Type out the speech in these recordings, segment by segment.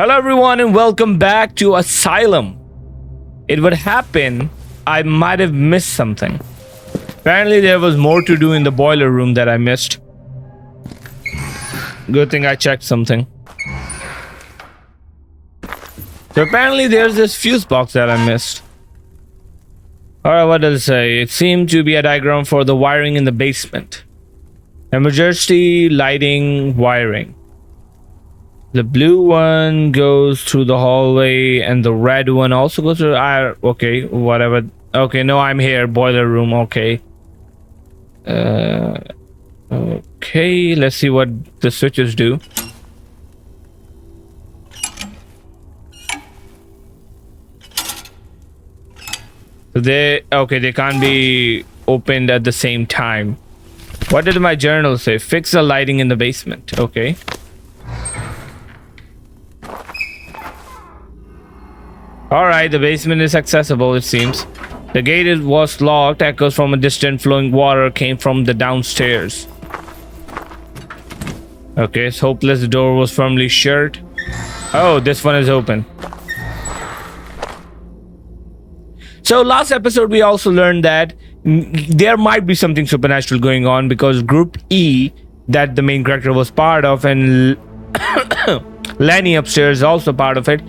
Hello everyone and welcome back to Asylum. It would happen I might have missed something. Apparently there was more to do in the boiler room that I missed. Good thing I checked something. So apparently there's this fuse box that I missed. Alright, what does it say? It seemed to be a diagram for the wiring in the basement. Emergency lighting wiring. The blue one goes through the hallway and the red one also goes through. Okay, whatever. Okay, no, I'm here. Boiler room. Okay. Okay, let's see what the switches do. They can't be opened at the same time. What did my journal say? Fix the lighting in the basement. Okay. Alright, the basement is accessible, it seems. The gate was locked. Echoes from a distant flowing water came from the downstairs. Okay, it's hopeless. The door was firmly shut. Oh, this one is open. So last episode we also learned that there might be something supernatural going on because Group E that the main character was part of and Lenny upstairs is also part of it.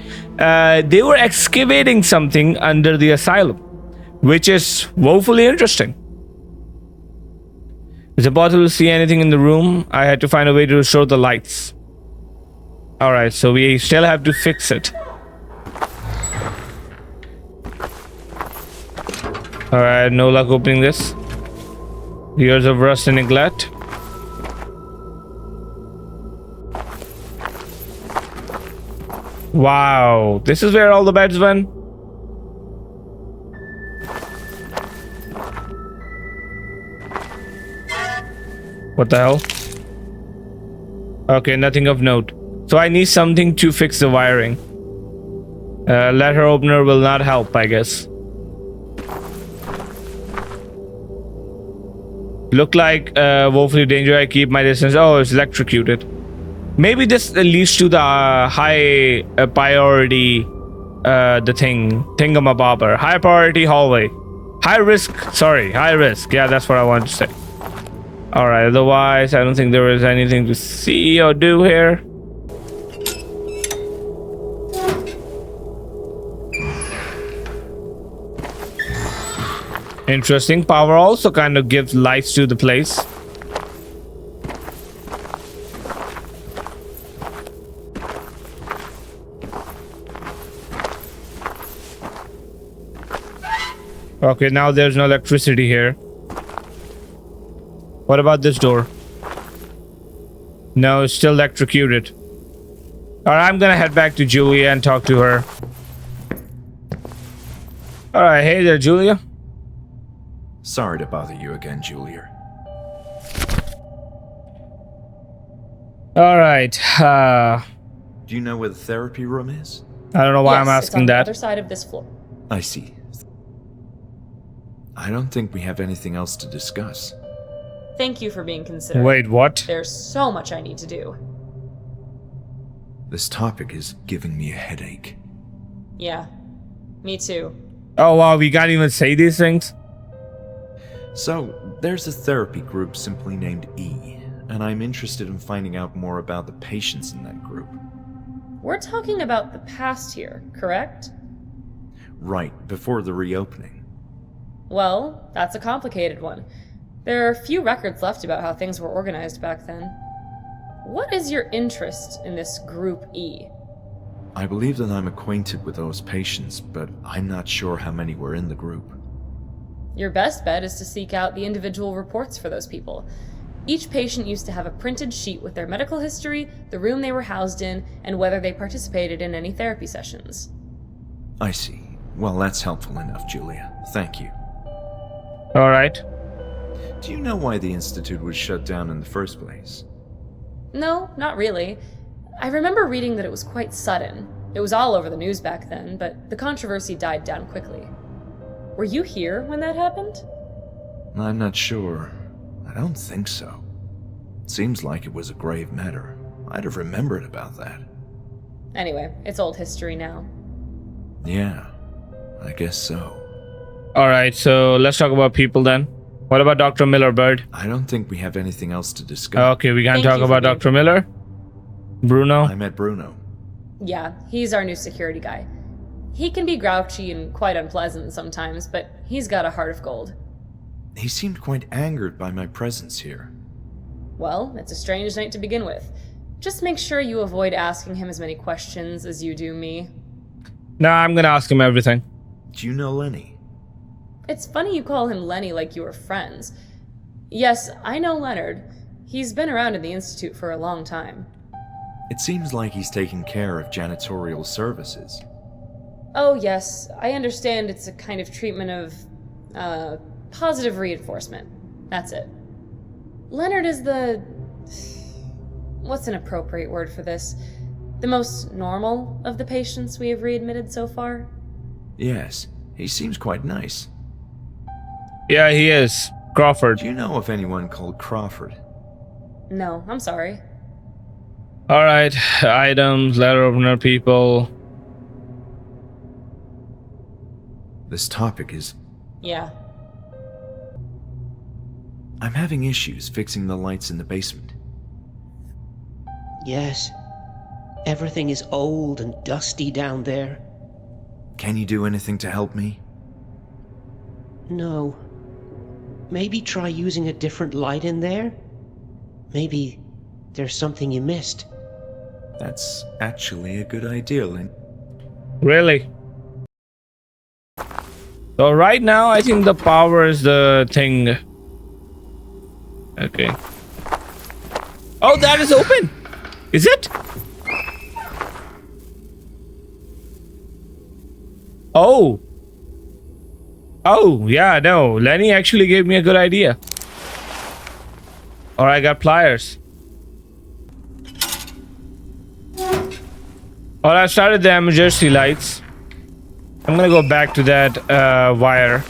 They were excavating something under the asylum, which is woefully interesting. Is it possible to see anything in the room? I had to find a way to restore the lights. Alright, so we still have to fix it. Alright, no luck opening this. Years of rust and neglect. Wow, this is where all the beds went. What the hell? Okay, nothing of note. So I need something to fix the wiring. Letter opener will not help, I guess. Look like woefully dangerous. I keep my distance. Oh, it's electrocuted. Maybe this leads to the high priority, the thingamabobber. High priority hallway. High risk. Yeah, that's what I wanted to say. Alright, otherwise, I don't think there is anything to see or do here. Interesting. Power also kind of gives lights to the place. Okay, now there's no electricity here. What about this door? No, it's still electrocuted. Alright, I'm gonna head back to Julia and talk to her. Alright, hey there, Julia. Sorry to bother you again, Julia. Alright, Do you know where the therapy room is? I don't know why I'm asking it's on that. the other side of this floor. I see. I don't think we have anything else to discuss. Thank you for being considerate. Wait, what? There's so much I need to do. This topic is giving me a headache. Yeah, me too. Oh wow, we can't even say these things? So, there's a therapy group simply named E, and I'm interested in finding out more about the patients in that group. We're talking about the past here, correct? Right, before the reopening. Well, that's a complicated one. There are few records left about how things were organized back then. What is your interest in this Group E? I believe that I'm acquainted with those patients, but I'm not sure how many were in the group. Your best bet is to seek out the individual reports for those people. Each patient used to have a printed sheet with their medical history, the room they were housed in, and whether they participated in any therapy sessions. I see. Well, that's helpful enough, Julia. Thank you. Alright. Do you know why the Institute was shut down in the first place? No, not really. I remember reading that it was quite sudden. It was all over the news back then, but the controversy died down quickly. Were you here when that happened? I'm not sure. I don't think so. Seems like it was a grave matter. I'd have remembered about that. Anyway, it's old history now. Yeah, I guess so. Alright, so let's talk about people then. What about Dr. Miller, Bird? I don't think we have anything else to discuss. Okay, we can Thank talk you for about being- Dr. Miller. Bruno. I met Bruno. Yeah, he's our new security guy. He can be grouchy and quite unpleasant sometimes, but he's got a heart of gold. He seemed quite angered by my presence here. Well, it's a strange night to begin with. Just make sure you avoid asking him as many questions as you do me. Nah, I'm gonna ask him everything. Do you know Lenny? It's funny you call him Lenny like you were friends. Yes, I know Leonard. He's been around in the Institute for a long time. It seems like he's taking care of janitorial services. Oh, yes, I understand it's a kind of treatment of, positive reinforcement. That's it. Leonard is the... What's an appropriate word for this? The most normal of the patients we have readmitted so far? Yes, he seems quite nice. Yeah, he is. Crawford. Do you know of anyone called Crawford? No, I'm sorry. Alright, items, letter opener, people. This topic is... Yeah. I'm having issues fixing the lights in the basement. Yes. Everything is old and dusty down there. Can you do anything to help me? No. Maybe try using a different light in there? Maybe there's something you missed. That's actually a good idea, Lynn. Really? So right now, I think the power is the thing. Okay. Oh, that is open. Is it? Oh. Oh, yeah, no. Lenny actually gave me a good idea. Or I got pliers. Well, I started the emergency lights. I'm gonna go back to that wire.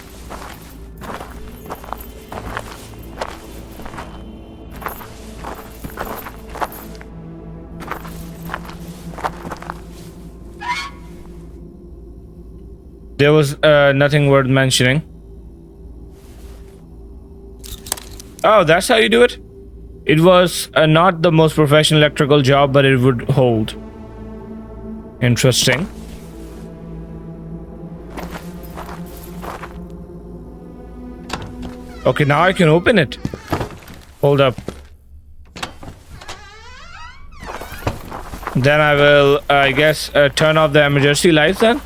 There was nothing worth mentioning. Oh, that's how you do it? It was not the most professional electrical job, but it would hold. Interesting. Okay, now I can open it. Hold up. Then I will, I guess, turn off the emergency lights then.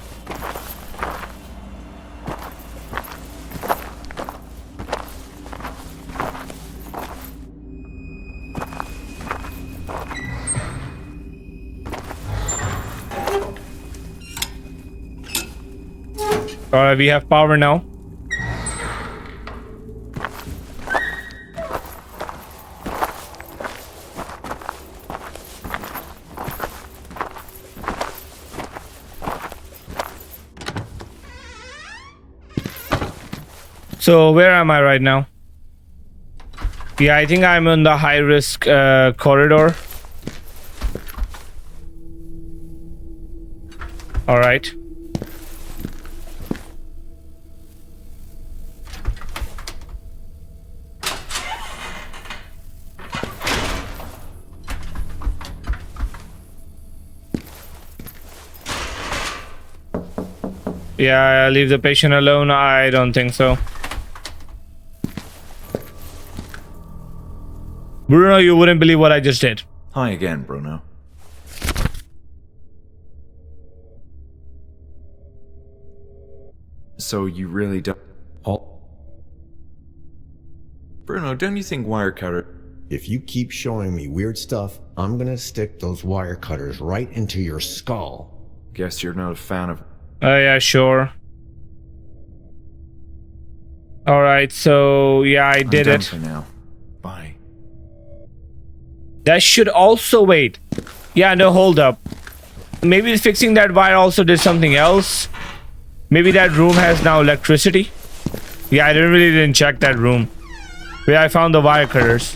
Alright, we have power now. So where am I right now? Yeah, I think I'm in the high risk corridor. All right. Yeah, leave the patient alone. I don't think so. Bruno, you wouldn't believe what I just did. Hi again, Bruno. So you really don't... Bruno, don't you think wire cutter... If you keep showing me weird stuff, I'm gonna stick those wire cutters right into your skull. Guess you're not a fan of... Yeah, sure. All right, so yeah, I did I'm done it. for now. Bye. That should also wait. Yeah, no, hold up. Maybe fixing that wire also did something else. Maybe that room has now electricity. Yeah, I didn't check that room. Where I found the wire cutters.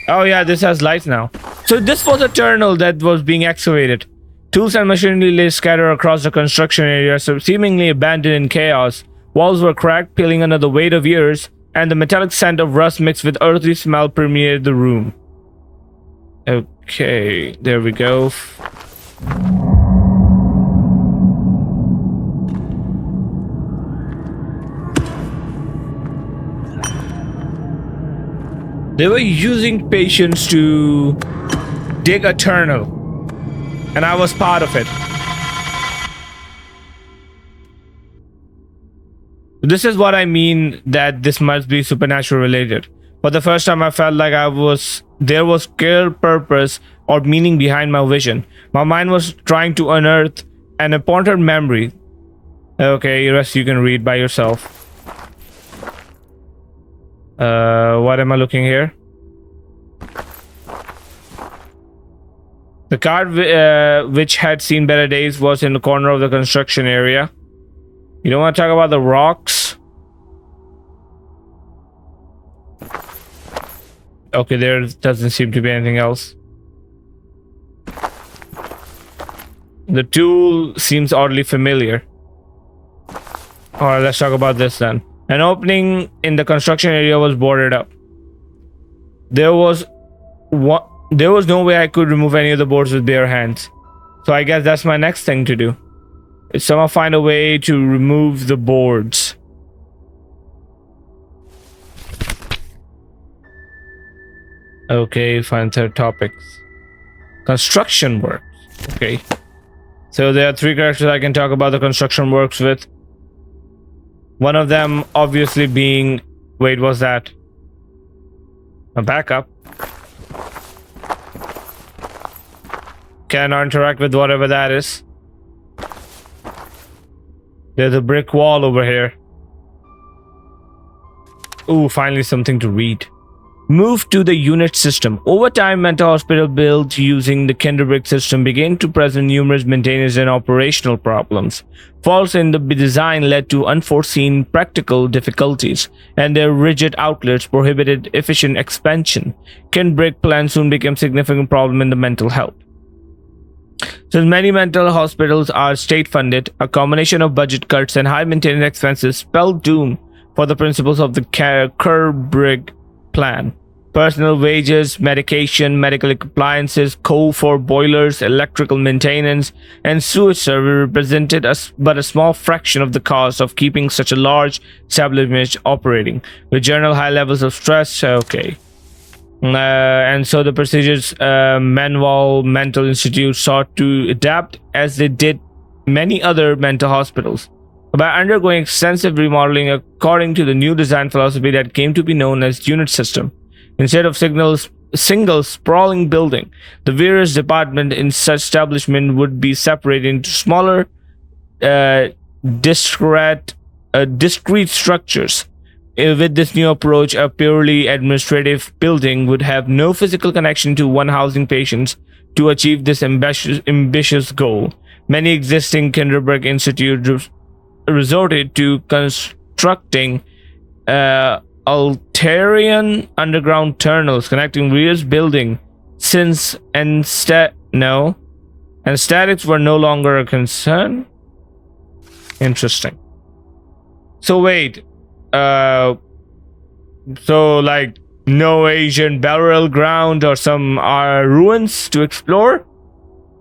Oh yeah, this has lights now. So this was a tunnel that was being excavated. Tools and machinery lay scattered across the construction area, so seemingly abandoned in chaos. Walls were cracked, peeling under the weight of years, and the metallic scent of rust mixed with earthy smell permeated the room. Okay, there we go. They were using patients to dig a tunnel, and I was part of it. This is what I mean that this must be supernatural related. For the first time, I felt like there was clear purpose or meaning behind my vision. My mind was trying to unearth an important memory. Okay, the rest you can read by yourself. What am I looking here? The car which had seen better days was in the corner of the construction area. You don't want to talk about the rocks? Okay, there doesn't seem to be anything else. The tool seems oddly familiar. Alright, let's talk about this then. An opening in the construction area was boarded up. There was no way I could remove any of the boards with bare hands. So I guess that's my next thing to do. Is somehow find a way to remove the boards. Okay, find third topics. Construction works. Okay. So there are 3 characters I can talk about the construction works with. One of them obviously being... Wait, what's that? A backup. Can I interact with whatever that is? There's a brick wall over here. Ooh, finally something to read. Move to the unit system. Over time, mental hospital built using the Kinderbrick system began to present numerous maintenance and operational problems. Faults in the design led to unforeseen practical difficulties, and their rigid outlets prohibited efficient expansion. Kinderbrick plans soon became a significant problem in the mental health. Since many mental hospitals are state-funded, a combination of budget cuts and high maintenance expenses spelled doom for the principles of the Kinderbrick plan. Personal wages, medication, medical appliances, coal for boilers, electrical maintenance, and sewage service represented but a small fraction of the cost of keeping such a large establishment operating. With general high levels of stress, okay. And so the prestigious Hanwell Mental Institute sought to adapt as they did many other mental hospitals, by undergoing extensive remodeling according to the new design philosophy that came to be known as unit system. Instead of single sprawling building, the various departments in such establishment would be separated into smaller, discrete structures. With this new approach, a purely administrative building would have no physical connection to one housing patients. To achieve this ambitious goal, many existing Kinderbrick institutes resorted to constructing ulterior underground tunnels connecting various buildings, since aesthetics were no longer a concern. Interesting. So wait, so like no Asian burial ground or some ruins to explore?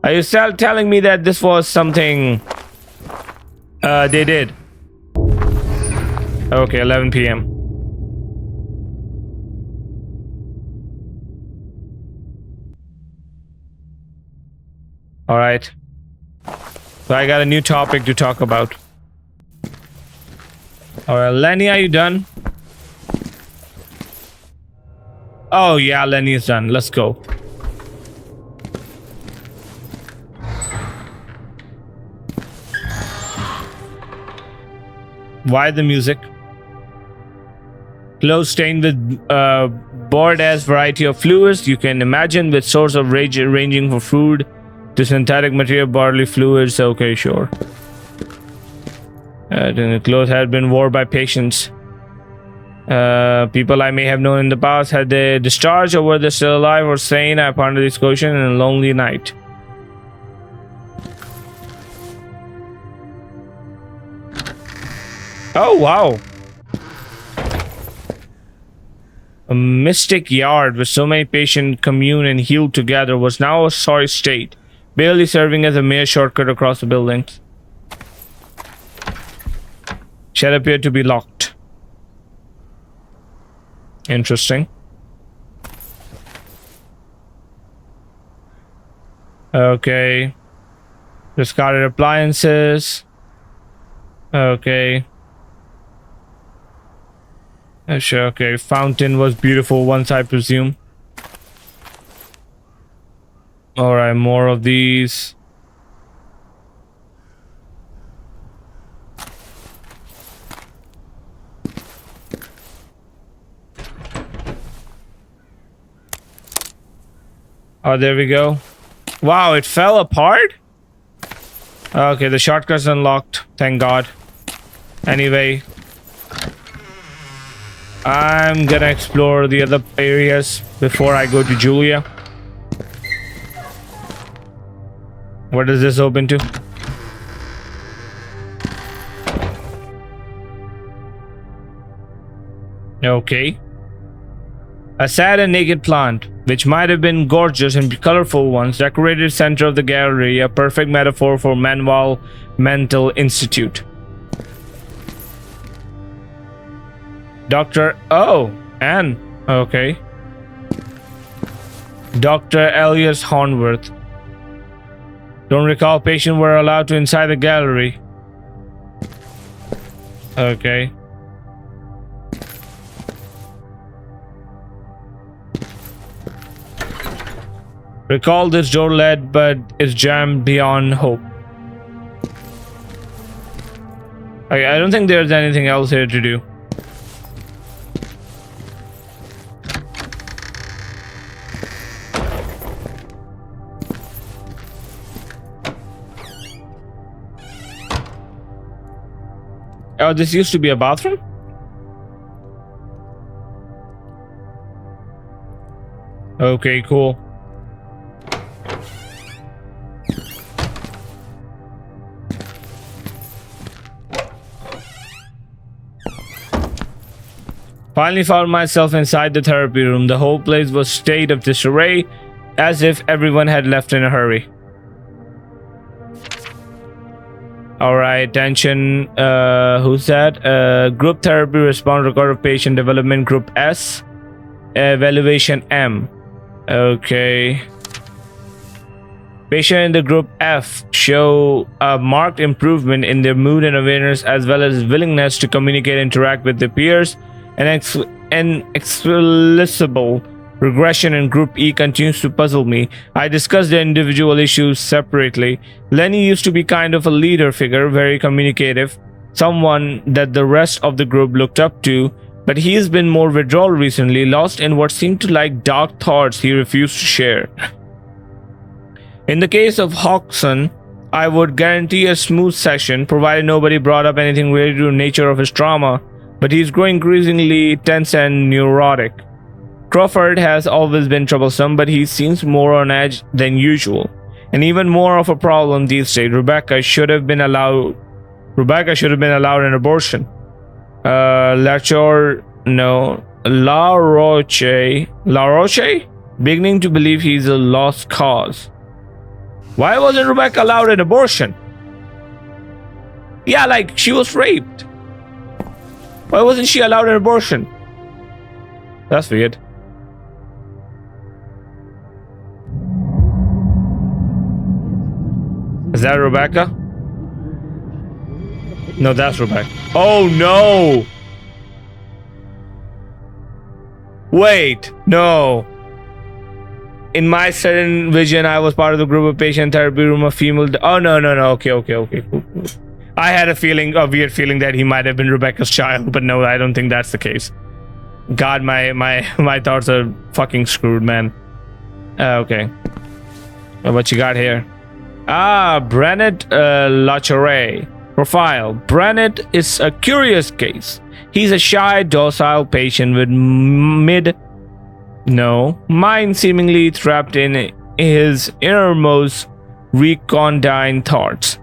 Are you still telling me that this was something they did? Okay, 11 p.m. All right. So I got a new topic to talk about. All right, Lenny, are you done? Oh yeah, Lenny is done. Let's go. Why the music? Clothes stained with Bordas variety of fluids you can imagine, with source of ranging from food to synthetic material, bodily fluids. Okay, sure. The clothes had been worn by patients. People I may have known in the past, had they discharged or were they still alive or sane? I pondered this question in a lonely night. Oh, wow. A mystic yard where so many patients commune and heal together was now a sorry state, barely serving as a mere shortcut across the buildings. Shed appeared to be locked. Interesting. Okay. Discarded appliances. Okay. Sure, okay. Fountain was beautiful once, I presume. Alright, more of these. Oh, there we go. Wow, it fell apart? Okay, the shortcut's unlocked. Thank God. Anyway, I'm gonna explore the other areas before I go to Julia. What does this open to? Okay. A sad and naked plant, which might have been gorgeous and colorful once, decorated center of the gallery, a perfect metaphor for Hanwell Mental Institute. Dr. Oh, Anne. Okay. Dr. Elias Hornworth. Don't recall patients were allowed to inside the gallery. Okay. Recall this door led, but is jammed beyond hope. Okay, I don't think there's anything else here to do. Oh, this used to be a bathroom? Okay, cool. Finally found myself inside the therapy room. The whole place was a state of disarray, as if everyone had left in a hurry. Alright, attention. Who's that? Group therapy response record of patient development group S. Evaluation M. Okay. Patient in the group F show a marked improvement in their mood and awareness, as well as willingness to communicate and interact with their peers. An inexplicable regression in Group E continues to puzzle me. I discussed the individual issues separately. Lenny used to be kind of a leader figure, very communicative, someone that the rest of the group looked up to, but he has been more withdrawal recently, lost in what seemed to like dark thoughts he refused to share. In the case of Hodgson, I would guarantee a smooth session, provided nobody brought up anything related to the nature of his trauma, but he's growing increasingly tense and neurotic. Crawford has always been troublesome, but he seems more on edge than usual. And even more of a problem these days, Rebecca should have been allowed an abortion. La Roche? Beginning to believe he's a lost cause. Why wasn't Rebecca allowed an abortion? Yeah, like, she was raped. Why wasn't she allowed an abortion? That's weird. Is that Rebecca? No, that's Rebecca. Oh no! Wait, no. In my certain vision, I was part of the group of patient therapy room, a female. Oh no. Okay, cool. I had a weird feeling that he might have been Rebecca's child, but no, I don't think that's the case. God, my thoughts are fucking screwed, man. Okay. What you got here? Ah, Brennett Lacharay. Profile. Brennett is a curious case. He's a shy, docile patient with mind seemingly trapped in his innermost recondite thoughts.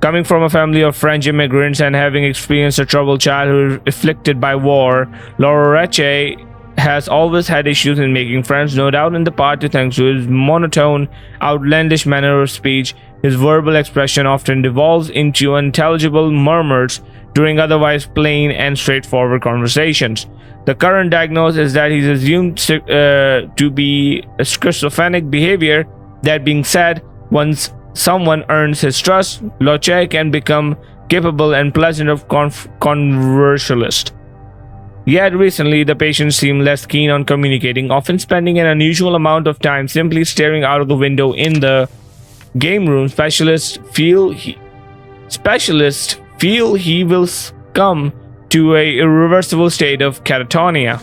Coming from a family of French immigrants and having experienced a troubled childhood afflicted by war, Loreche has always had issues in making friends, no doubt in the part thanks to his monotone, outlandish manner of speech. His verbal expression often devolves into unintelligible murmurs during otherwise plain and straightforward conversations. The current diagnosis is that he's assumed to be a schizophrenic behavior. That being said, once someone earns his trust, Loche can become capable and pleasant of conversationalist. Yet recently, the patients seem less keen on communicating, often spending an unusual amount of time simply staring out of the window in the game room. Specialists feel he will succumb to a irreversible state of catatonia.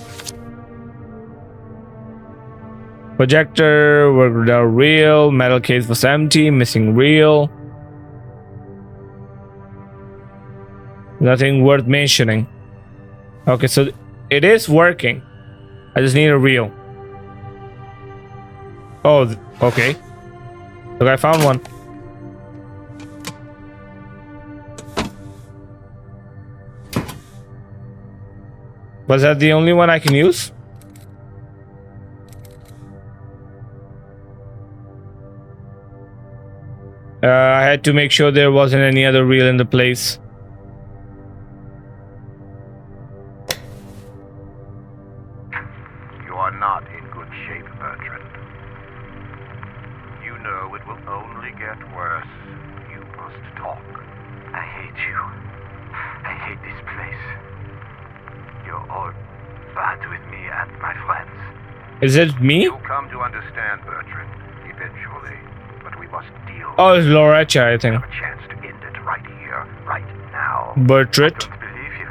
Projector worked without reel. Metal case was empty. Missing reel. Nothing worth mentioning. Okay, so it is working. I just need a reel. Oh, okay. Look, I found one. Was that the only one I can use? I had to make sure there wasn't any other reel in the place. You are not in good shape, Bertrand. You know it will only get worse. You must talk. I hate you. I hate this place. You're all bad with me and my friends. Is it me? You'll come to understand, Bertrand, eventually. But we must deal. Oh, it's Lorecha, I think. Have a chance to end it right here, right now. Bertrand. I don't believe you.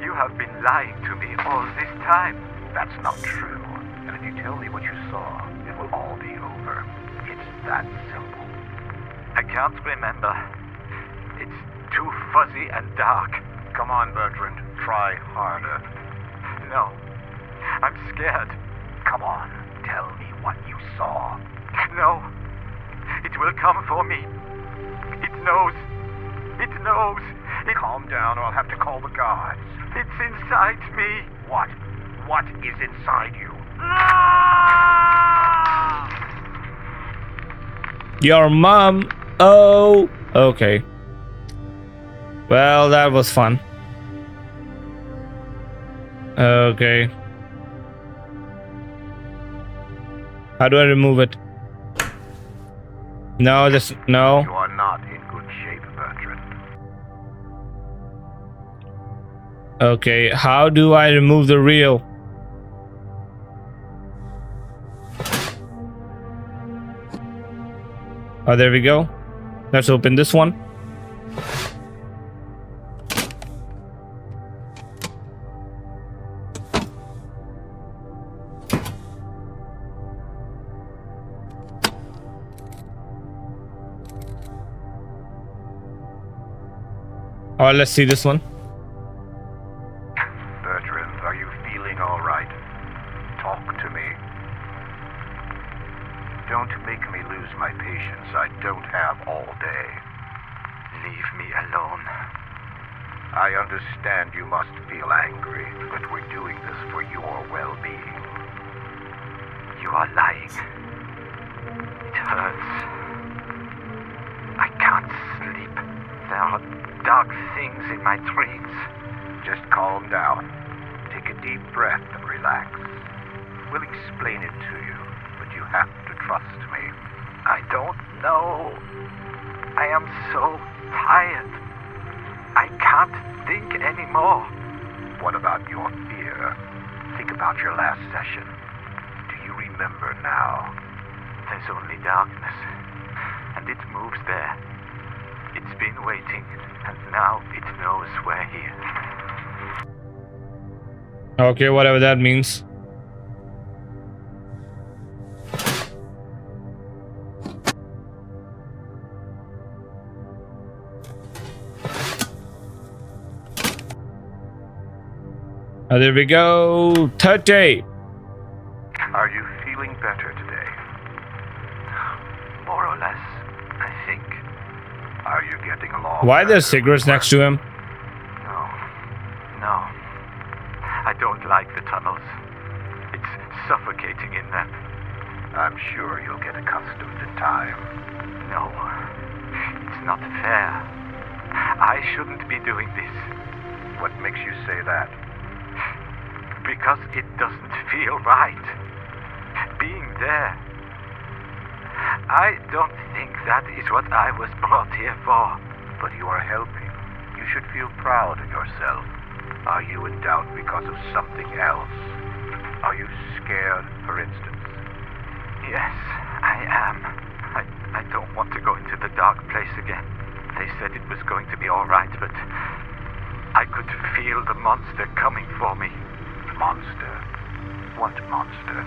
You have been lying to me all this time. That's not true. And if you tell me what you saw, it will all be over. It's that simple. I can't remember. It's too fuzzy and dark. Come on, Bertrand. Try harder. No. I'm scared. Come on. Tell me what you saw. No. It will come for me. It knows. It knows. Calm down or I'll have to call the guards. It's inside me. What? What is inside you? Your mom. Oh. Okay. Well, that was fun. Okay. How do I remove it? No, just no. You are not in good shape, Bertrand. Okay, how do I remove the reel? Oh, there we go. Let's open this one. Oh, let's see this one. Bertrand, are you feeling all right? Talk to me. Don't make me lose my patience. I don't have all day. Leave me alone. I understand you must feel angry, but we're doing this for your well-being. You are lying. It hurts. I can't sleep. There are dark things in my dreams. Just calm down. Take a deep breath and relax. We'll explain it to you, but you have to trust me. I don't know. I am so tired. I can't think anymore. What about your fear? Think about your last session. Do you remember now? There's only darkness, and it moves there. It's been waiting, and now it knows we're here. Okay, whatever that means. There we go. Third day. Are you feeling better today? More or less, I think. Are you getting along? Why are there better cigarettes with next to him? No. I don't like the tunnels. It's suffocating in them. I'm sure you'll get accustomed in time. No, it's not fair. I shouldn't be doing this. What makes you say that? Because it doesn't feel right. Being there. I don't think that is what I was brought here for. But you are helping. You should feel proud of yourself. Are you in doubt because of something else? Are you scared, for instance? Yes, I am. I don't want to go into the dark place again. They said it was going to be all right, but I could feel the monster coming for me. Monster? What monster?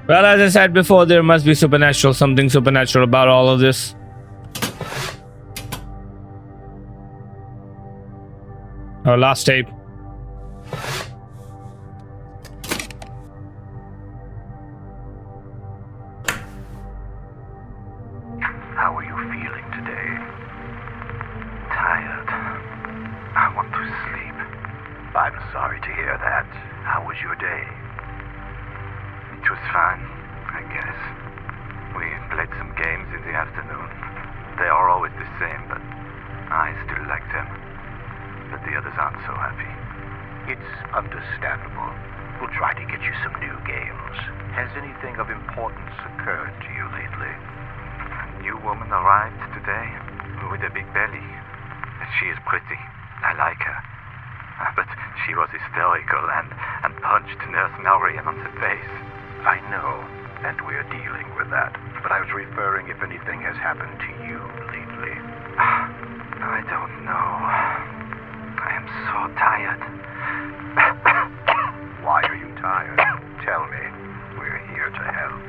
Well, as I said before, there must be something supernatural about all of this. Our last tape. How are you feeling today? Tired. I want to sleep. I'm sorry to hear that. How was your day? It was fine, I guess. We played some games in the afternoon. They are always the same, but I still like them. But the others aren't so happy. It's understandable. We'll try to get you some new games. Has anything of importance occurred to you lately? A new woman arrived today with a big belly. She is pretty. I like her. But she was hysterical and punched Nurse Marion on the face. I know, and we're dealing with that. But I was referring if anything has happened to you lately. I don't know. I am so tired. Why are you tired? Tell me. We're here to help.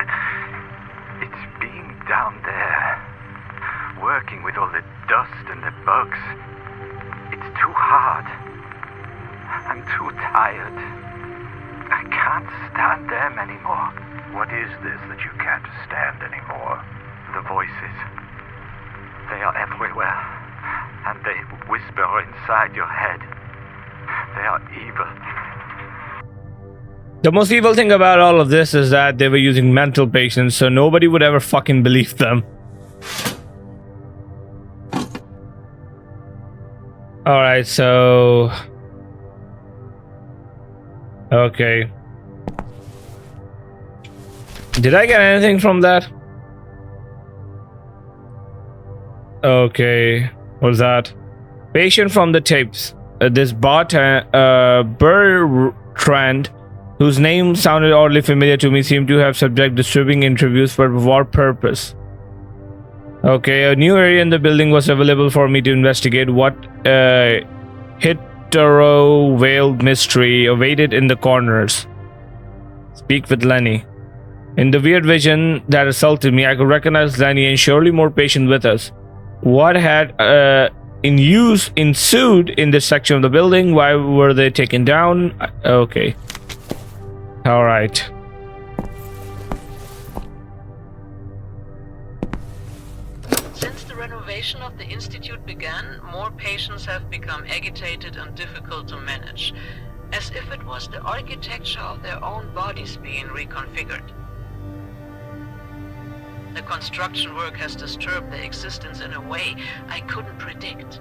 It's being down there, working with all the dust and the bugs. It's too hard. I'm too tired. I can't stand them anymore. What is this that you can't stand anymore? The voices. They are everywhere, and they whisper inside your head. They are evil. The most evil thing about all of this is that they were using mental patients, so nobody would ever fucking believe them. Alright, so... Okay. Did I get anything from that? Okay. What's that? Patient from the tapes. This Bertrand, whose name sounded oddly familiar to me, seemed to have subject disturbing interviews for what purpose? Okay, a new area in the building was available for me to investigate. What hetero-veiled mystery awaited in the corners? Speak with Lenny. In the weird vision that assaulted me, I could recognize Lenny and surely more patient with us. What had ensued in this section of the building? Why were they taken down? Okay. Alright. Since the renovation of the Institute began, more patients have become agitated and difficult to manage, as if it was the architecture of their own bodies being reconfigured. The construction work has disturbed their existence in a way I couldn't predict.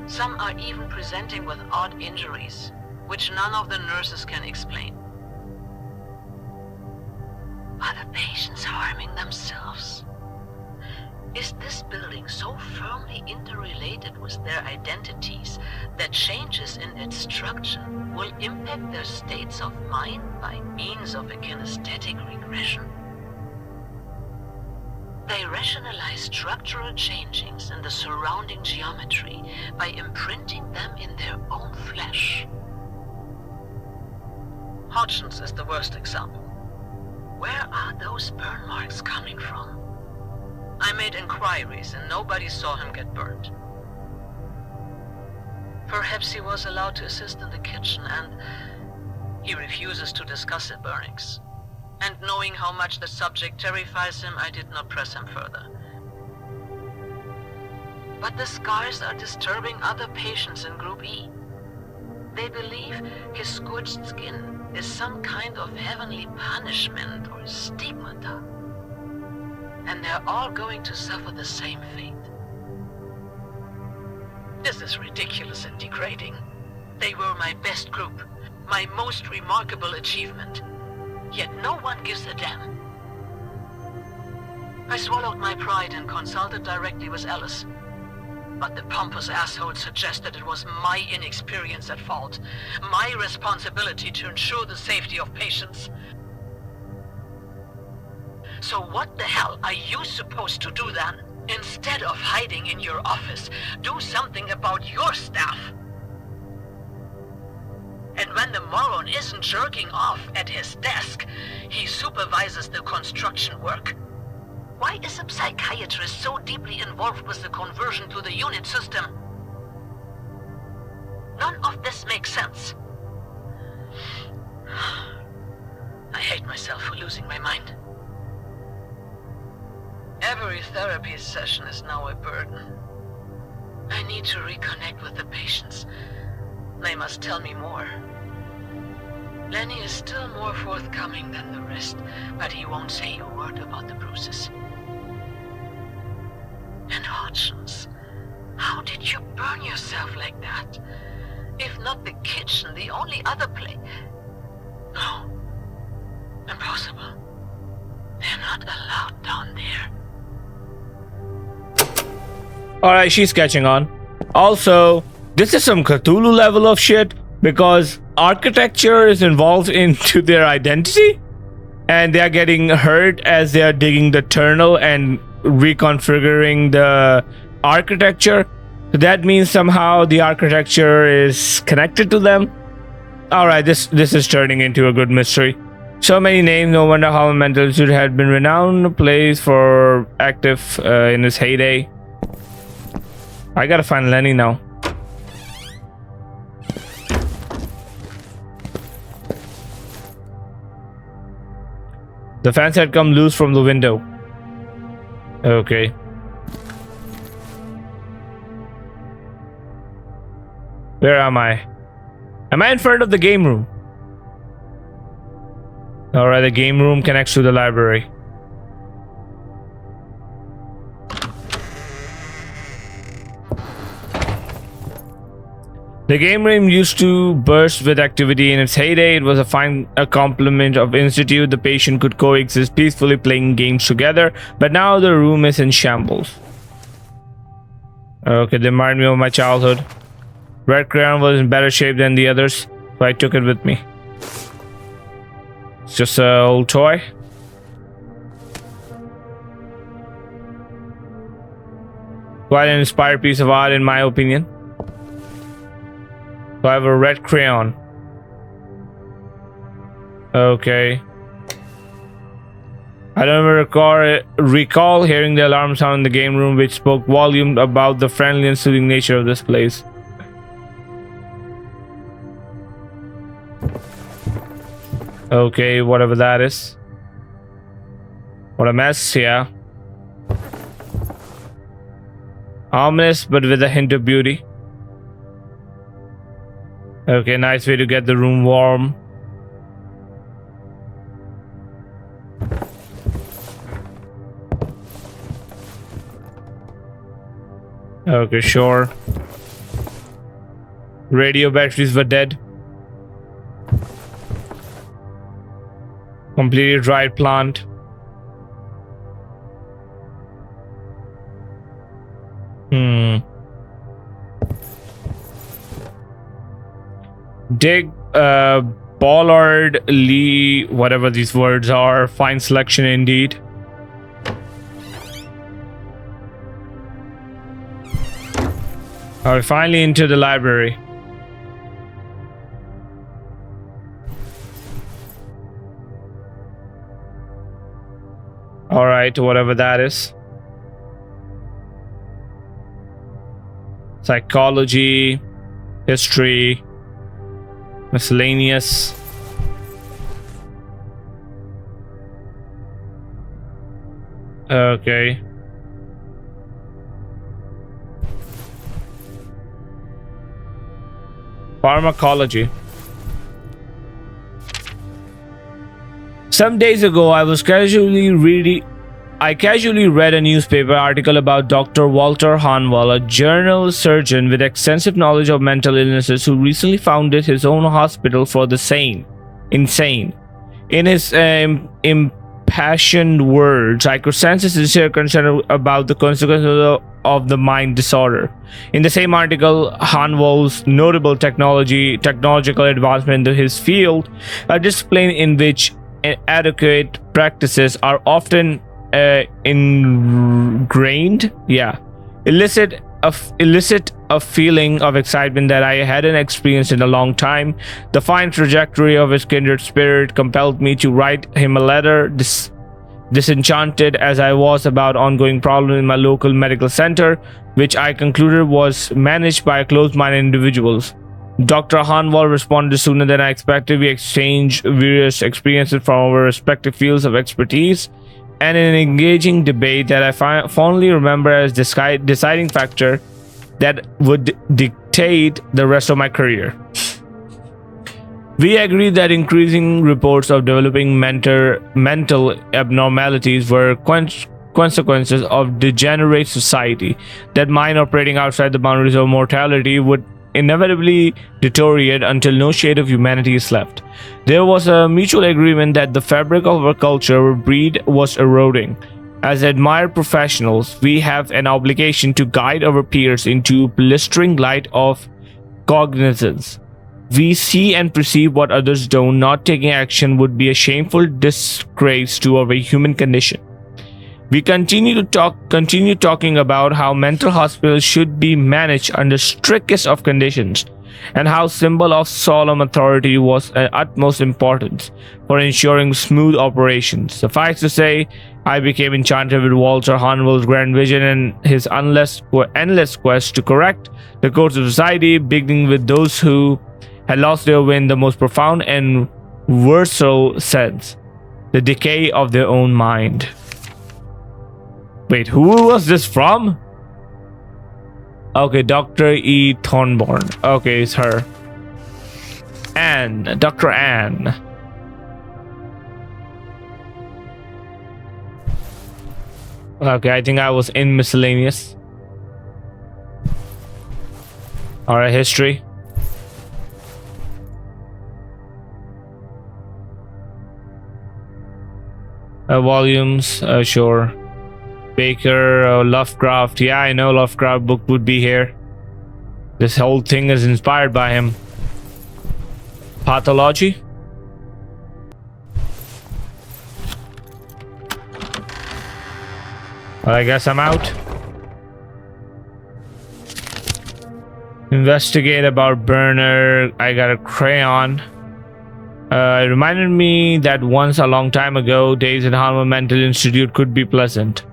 Some are even presenting with odd injuries, which none of the nurses can explain. Are the patients harming themselves? Is this building so firmly interrelated with their identities that changes in its structure will impact their states of mind by means of a kinesthetic regression? They rationalize structural changings in the surrounding geometry by imprinting them in their own flesh. Hodgson's is the worst example. Where are those burn marks coming from? I made inquiries and nobody saw him get burned. Perhaps he was allowed to assist in the kitchen, and he refuses to discuss the burnings. And knowing how much the subject terrifies him, I did not press him further. But the scars are disturbing other patients in Group E. They believe his scorched skin is some kind of heavenly punishment or stigmata. And they're all going to suffer the same fate. This is ridiculous and degrading. They were my best group, my most remarkable achievement. Yet no one gives a damn. I swallowed my pride and consulted directly with Alice. But the pompous asshole suggested it was my inexperience at fault, my responsibility to ensure the safety of patients. So what the hell are you supposed to do then? Instead of hiding in your office, do something about your staff. And when the moron isn't jerking off at his desk, he supervises the construction work. Why is a psychiatrist so deeply involved with the conversion to the unit system? None of this makes sense. I hate myself for losing my mind. Every therapy session is now a burden. I need to reconnect with the patients. They must tell me more. Lenny is still more forthcoming than the rest, but he won't say a word about the bruises. And Hodgins, how did you burn yourself like that? If not the kitchen, the only other place. No. Impossible. They're not allowed down there. Alright, she's catching on. Also, this is some Cthulhu level of shit because architecture is involved into their identity and they are getting hurt as they are digging the tunnel and reconfiguring the architecture. So that means somehow the architecture is connected to them. Alright, this is turning into a good mystery. So many names, no wonder Hanwell Mental Institute had been renowned place for active in its heyday. I gotta find Lenny now. The fans had come loose from the window. Okay. Where am I? Am I in front of the game room? Alright, the game room connects to the library. The game room used to burst with activity. In its heyday, it was a fine complement of institute. The patient could coexist peacefully playing games together, but now the room is in shambles. Okay, they remind me of my childhood. Red crayon was in better shape than the others, so I took it with me. It's just an old toy. Quite an inspired piece of art in my opinion. So I have a red crayon. Okay. I don't recall hearing the alarm sound in the game room, which spoke volumes about the friendly and soothing nature of this place. Okay, whatever that is. What a mess, yeah. Ominous, but with a hint of beauty. Okay, nice way to get the room warm. Okay, sure. Radio batteries were dead. Completely dried plant. Dig, bollard, lee, whatever these words are. Fine selection indeed. Alright, finally into the library. Alright, whatever that is. Psychology. History. Miscellaneous. Okay. Pharmacology. Some days ago, I casually read a newspaper article about Dr. Walter Hanwell, a journal surgeon with extensive knowledge of mental illnesses who recently founded his own hospital for the insane. In his impassioned words, I could sense his sincere concern about the consequences of the mind disorder. In the same article, Hanwell's notable technological advancement in his field, a discipline in which inadequate practices are often ingrained, elicit a feeling of excitement that I hadn't experienced in a long time. The fine trajectory of his kindred spirit compelled me to write him a letter, disenchanted as I was about ongoing problems in my local medical center, which I concluded was managed by closed-minded individuals. Dr. Hanwell responded sooner than I expected. We exchanged various experiences from our respective fields of expertise, and in an engaging debate that I fondly remember as deciding factor that would dictate the rest of my career. We agreed that increasing reports of developing mental abnormalities were consequences of degenerate society, that mind operating outside the boundaries of mortality would inevitably deteriorate until no shade of humanity is left. There was a mutual agreement that the fabric of our culture or breed was eroding. As admired professionals, we have an obligation to guide our peers into blistering light of cognizance. We see and perceive what others don't. Not taking action would be a shameful disgrace to our human condition. We continue talking about how mental hospitals should be managed under strictest of conditions, and how symbol of solemn authority was of utmost importance for ensuring smooth operations. Suffice to say, I became enchanted with Walter Hanwell's grand vision and his endless quest to correct the course of society, beginning with those who had lost their way in the most profound and universal sense, the decay of their own mind. Wait, who was this from? Okay, Dr. E. Thornborn. Okay, it's her. Anne. Dr. Anne. Okay, I think I was in miscellaneous. Alright, history. Volumes, sure. Baker, Lovecraft. Yeah, I know Lovecraft book would be here. This whole thing is inspired by him. Pathology. Well, I guess I'm out. Investigate about burner. I got a crayon. It reminded me that once a long time ago, days at Hanwell Mental Institute could be pleasant.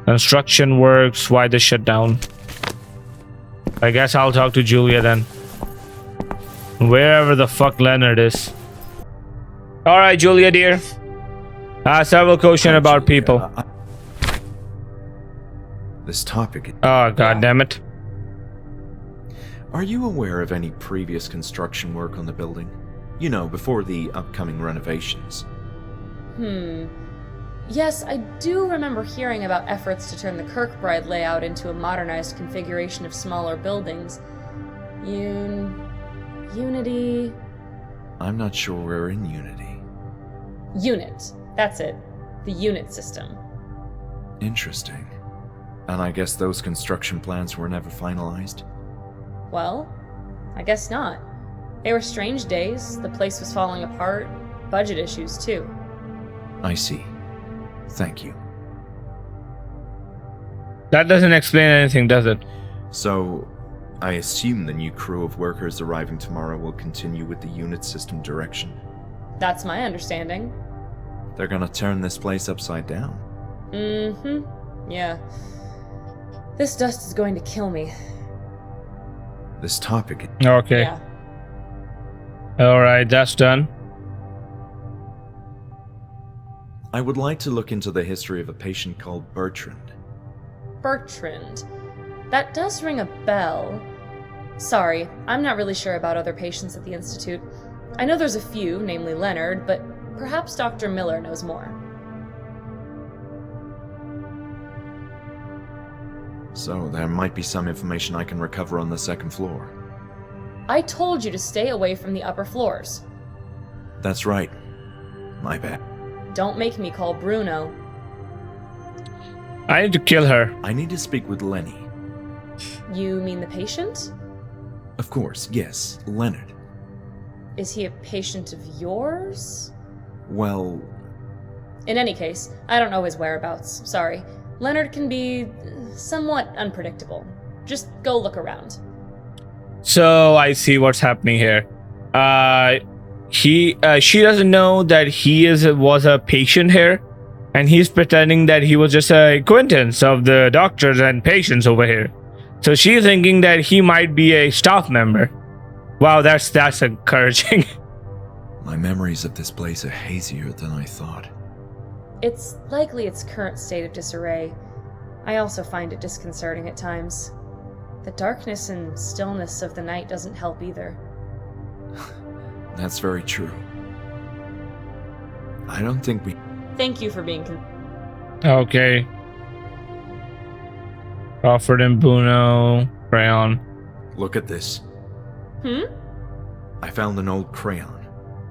Construction works. Why the shutdown? I guess I'll talk to Julia then. Wherever the fuck Leonard is. Alright, Julia dear. Several questions about people. This topic. Oh, god damn it. Are you aware of any previous construction work on the building? You know, before the upcoming renovations. Yes, I do remember hearing about efforts to turn the Kirkbride layout into a modernized configuration of smaller buildings. Unity... I'm not sure we're in Unity. Unit. That's it. The unit system. Interesting. And I guess those construction plans were never finalized? Well, I guess not. They were strange days, the place was falling apart, budget issues too. I see. Thank you. That doesn't explain anything, does it? So, I assume the new crew of workers arriving tomorrow will continue with the unit system direction. That's my understanding. They're gonna turn this place upside down. Yeah. This dust is going to kill me. This topic. Okay. Yeah. Alright, that's done. I would like to look into the history of a patient called Bertrand. Bertrand. That does ring a bell. Sorry, I'm not really sure about other patients at the Institute. I know there's a few, namely Leonard, but perhaps Dr. Miller knows more. So there might be some information I can recover on the second floor. I told you to stay away from the upper floors. That's right. My bad. Don't make me call Bruno. I need to kill her. I need to speak with Lenny. You mean the patient? Of course, yes, Leonard. Is he a patient of yours? Well, In any case, I don't know his whereabouts. Sorry. Leonard can be somewhat unpredictable. Just go look around. So I see what's happening here. She doesn't know that was a patient here, and he's pretending that he was just a acquaintance of the doctors and patients over here. So she's thinking that he might be a staff member. Wow, that's encouraging. my memories of this place are hazier than I thought. It's likely its current state of disarray. I also find it disconcerting at times. The darkness and stillness of the night doesn't help either. That's very true. I don't think we... Thank you for being Okay. Crawford and Bruno. Crayon. Look at this. Hmm? I found an old crayon.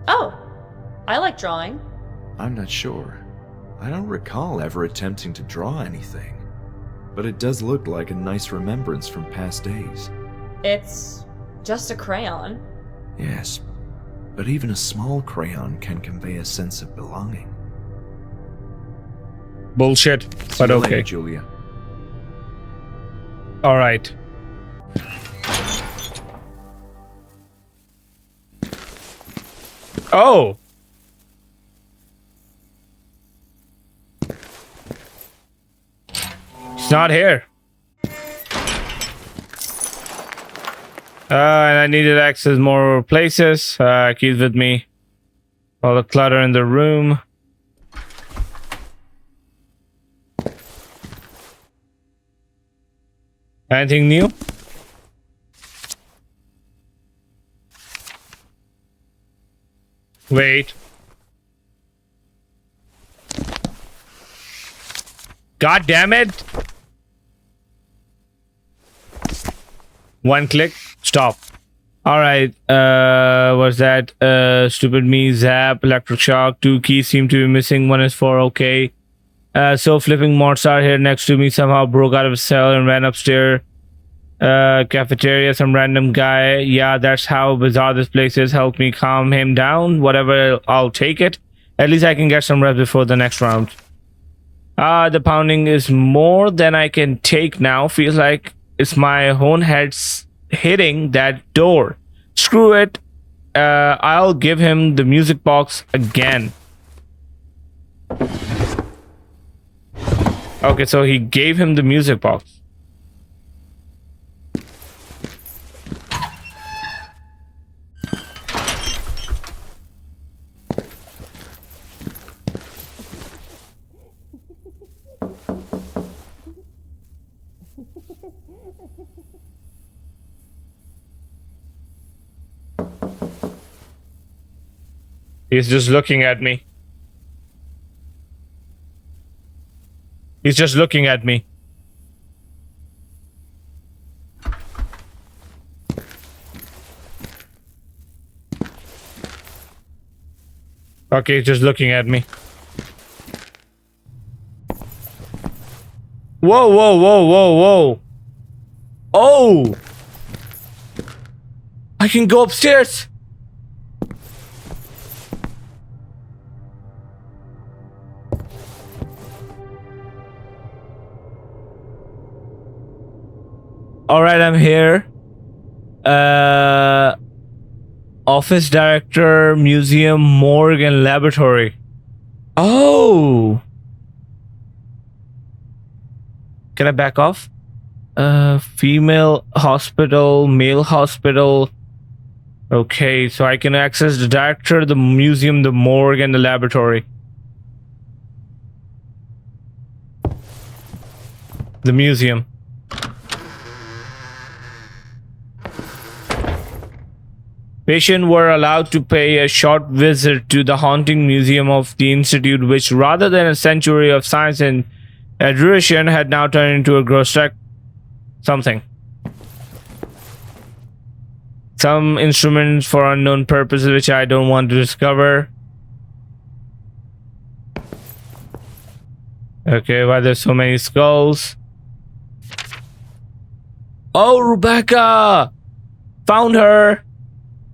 Oh, I like drawing. I'm not sure. I don't recall ever attempting to draw anything. But it does look like a nice remembrance from past days. It's just a crayon. Yes, but even a small crayon can convey a sense of belonging. Bullshit, See but you okay. later, Julia. All right. Oh. It's not here. And I needed to access more places. Keys with me. All the clutter in the room. Anything new? Wait. God damn it! One click. Stop. Alright. What's that? Stupid me. Zap. Electric shock. 2 keys seem to be missing. 1 is 4. Okay. So flipping Mozart here next to me somehow broke out of his cell and ran upstairs. Cafeteria, some random guy. Yeah, that's how bizarre this place is. Help me calm him down. Whatever, I'll take it. At least I can get some rest before the next round. The pounding is more than I can take now. Feels like it's my own head's hitting that door. Screw it. I'll give him the music box again. Okay, so he gave him the music box. He's just looking at me. He's just looking at me. Okay, he's just looking at me. Whoa, whoa, whoa, whoa, whoa. Oh! I can go upstairs. All right, I'm here. Office director, museum, morgue, and laboratory. Oh. Can I back off? Female hospital, male hospital. Okay, so I can access the director, the museum, the morgue, and the laboratory. The museum. Patients were allowed to pay a short visit to the haunting museum of the institute, which, rather than a sanctuary of science and adoration, had now turned into a grotesque something. Some instruments for unknown purposes, which I don't want to discover. Okay, why there's so many skulls? Oh, Rebecca! Found her!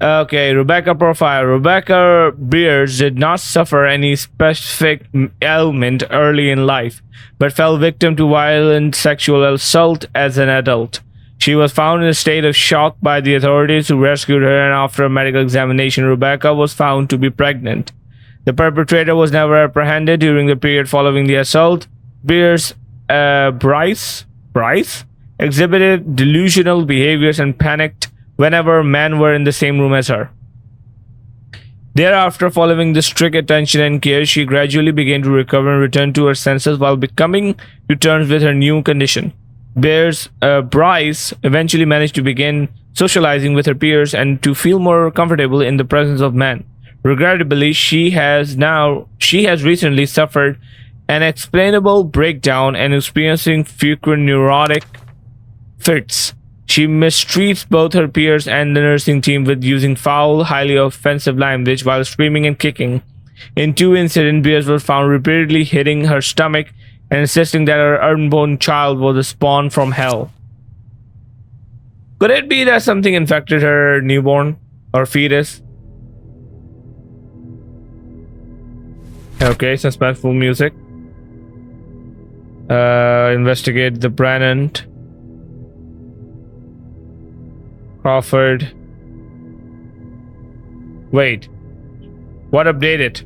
Okay, Rebecca profile. Rebecca Beers did not suffer any specific ailment early in life, but fell victim to violent sexual assault as an adult. She was found in a state of shock by the authorities who rescued her, and after a medical examination, Rebecca was found to be pregnant. The perpetrator was never apprehended during the period following the assault. Beers, Bryce exhibited delusional behaviors and panicked whenever men were in the same room as her. Thereafter, following the strict attention and care, she gradually began to recover and return to her senses while becoming to terms with her new condition. Bryce eventually managed to begin socializing with her peers and to feel more comfortable in the presence of men. Regrettably, she has recently suffered an unexplainable breakdown and experiencing frequent neurotic fits. She mistreats both her peers and the nursing team with using foul, highly offensive language while screaming and kicking. In 2 incidents, Beers was found repeatedly hitting her stomach and insisting that her unborn child was a spawn from hell. Could it be that something infected her newborn or fetus? Okay, suspenseful music. Investigate the Brennan. Crawford. Wait. What updated?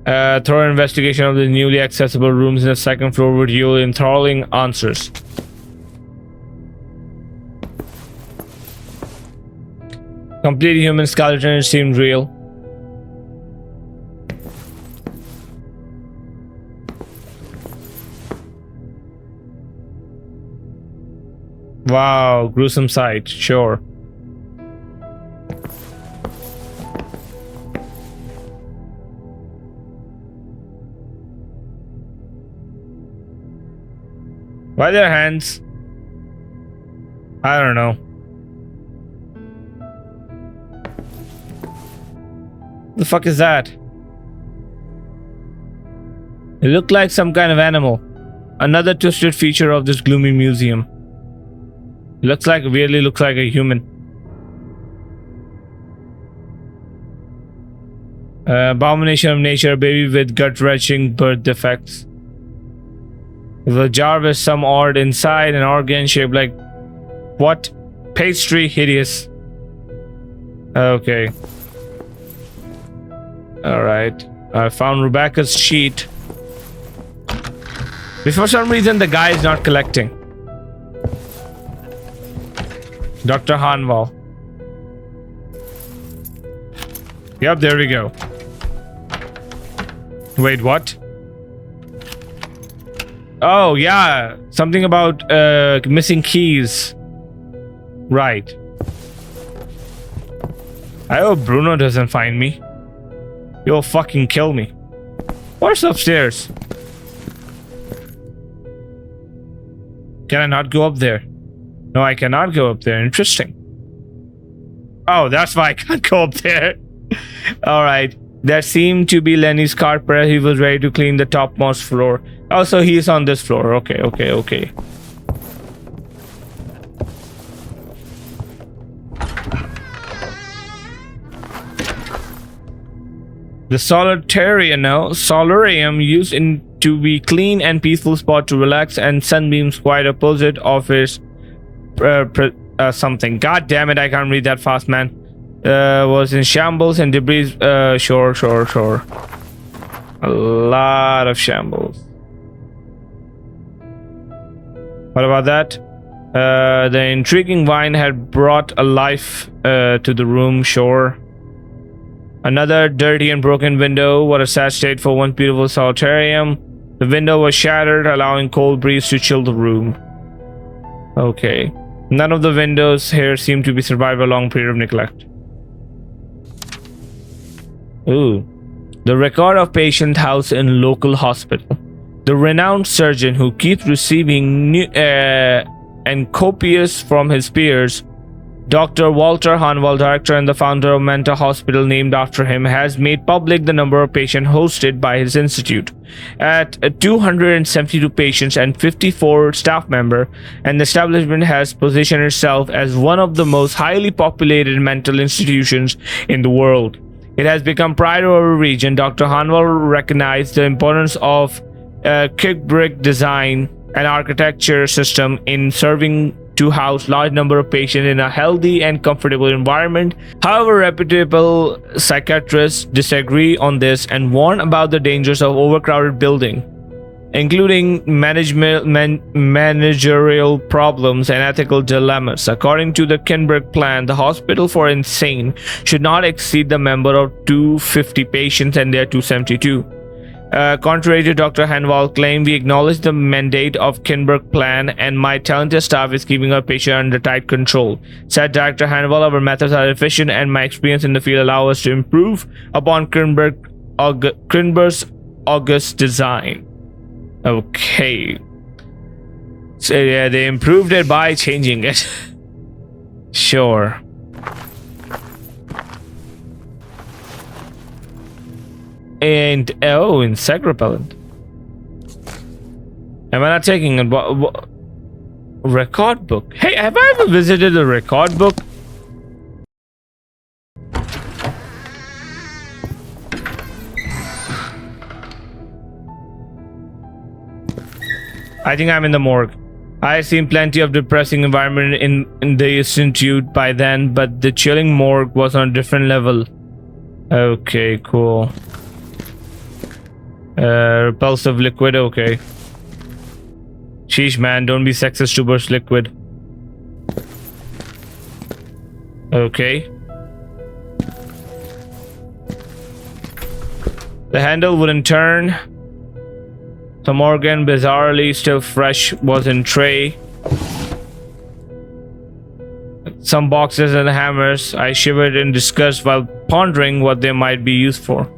Thorough investigation of the newly accessible rooms in the second floor would yield enthralling answers. Complete human skeleton seemed real. Wow, gruesome sight, sure. Why their hands? I don't know. The fuck is that? It looked like some kind of animal. Another twisted feature of this gloomy museum. It weirdly looks like a human. Abomination of nature, a baby with gut-wrenching birth defects. The jar with some odd inside, an organ shaped like what? Pastry, hideous. Okay. Alright. I found Rebecca's sheet. But for some reason the guy is not collecting. Dr. Hanwell. Yep, there we go. Wait, what? Oh, yeah. Something about missing keys. Right. I hope Bruno doesn't find me. He'll fucking kill me. What's upstairs? Can I not go up there? No, I cannot go up there. Interesting. Oh, that's why I can't go up there. Alright. That seemed to be Lenny's carpet. He was ready to clean the topmost floor. Oh, so he's on this floor. Okay. The solarium used to be clean and peaceful spot to relax, and sunbeams quite opposite of his something. God damn it, I can't read that fast, man. was in shambles and debris. Sure. A lot of shambles. What about that? The intriguing wine had brought a life to the room. Sure. Another dirty and broken window. What a sad state for one beautiful solitarium. The window was shattered, allowing cold breeze to chill the room. Okay. None of the windows here seem to be survived a long period of neglect. Ooh. The record of patient house in local hospital. The renowned surgeon who keeps receiving new and copious from his peers, Dr. Walter Hanwell, director and the founder of mental hospital named after him, has made public the number of patients hosted by his institute at 272 patients and 54 staff members, and the establishment has positioned itself as one of the most highly populated mental institutions in the world. It has become pride of our region. Dr. Hanwell recognized the importance of kick brick design and architecture system in serving to house large number of patients in a healthy and comfortable environment. However, reputable psychiatrists disagree on this and warn about the dangers of overcrowded building, including managerial problems and ethical dilemmas. According to the Kinberg plan, the hospital for insane should not exceed the number of 250 patients, and there are 272. Contrary to Dr. Hanwell's claim, we acknowledge the mandate of Kinberg plan, and my talented staff is keeping our patient under tight control. Said Dr. Hanwell, our methods are efficient and my experience in the field allow us to improve upon Kinberg's august design. Okay. So yeah, they improved it by changing it. Sure. And insect repellent. Am I not taking it? Record book. Hey, have I ever visited a record book? I think I'm in the morgue. I've seen plenty of depressing environment in the institute by then, but the chilling morgue was on a different level. Okay, cool. Repulsive liquid, okay. Sheesh, man, don't be sexist to burst liquid. Okay. The handle wouldn't turn. Some organ, bizarrely still fresh, was in tray. Some boxes and hammers. I shivered in disgust while pondering what they might be used for.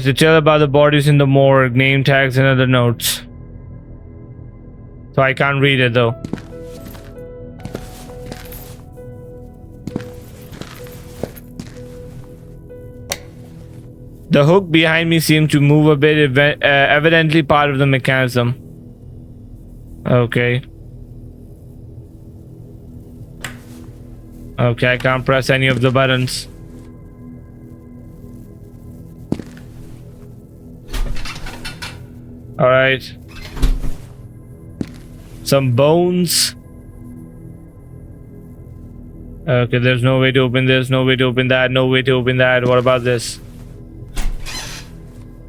To tell about the bodies in the morgue, name tags and other notes. So I can't read it though. The hook behind me seemed to move a bit, evidently part of the mechanism. Okay. Okay, I can't press any of the buttons. Alright. Some bones. Okay, there's no way to open this, no way to open that, no way to open that. What about this?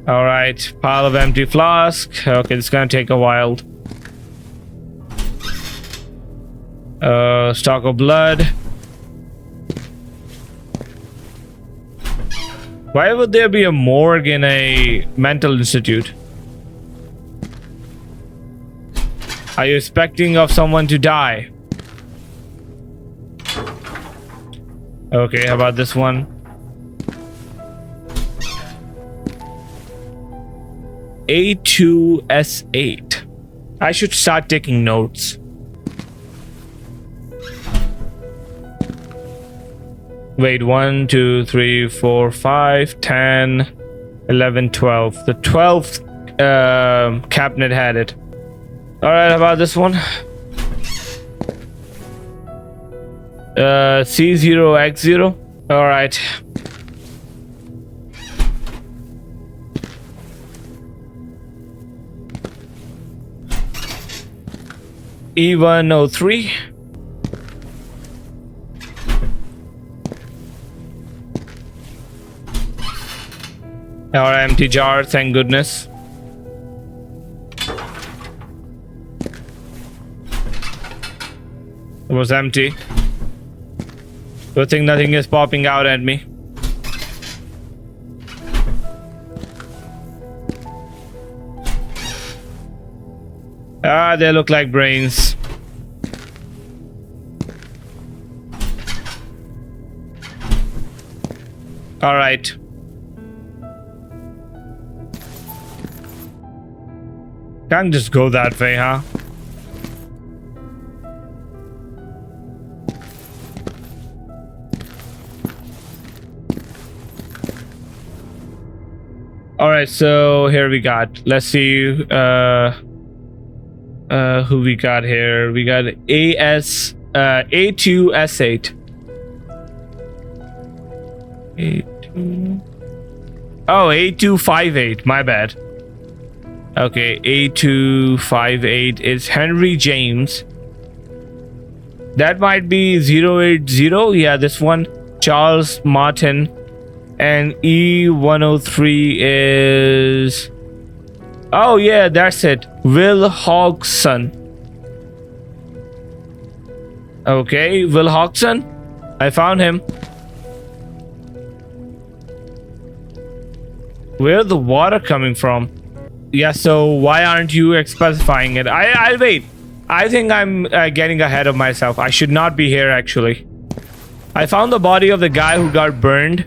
Alright, pile of empty flask. Okay, it's gonna take a while. Stock of blood. Why would there be a morgue in a mental institute? Are you expecting of someone to die? Okay, how about this one? A2S8. I should start taking notes. Wait, 1, 2, 3, 4, 5, 10, 11, 12. The 12th cabinet had it. Alright, how about this one? C0X0. Alright. E103. Our empty jar, thank goodness. It was empty. Good thing nothing is popping out at me. Ah, they look like brains. All right. Can't just go that way, huh? All right, so here we got. Let's see. Who we got here? We got A2S8. A2. Oh, A258. My bad. Okay, A258 is Henry James. That might be 080. Yeah, this one. Charles Martin. And E103 is... Oh yeah, that's it. Will Hodgson. Okay, Will Hodgson. I found him. Where's the water coming from? Yeah, so why aren't you specifying it? I'll wait. I think I'm getting ahead of myself. I should not be here, actually. I found the body of the guy who got burned.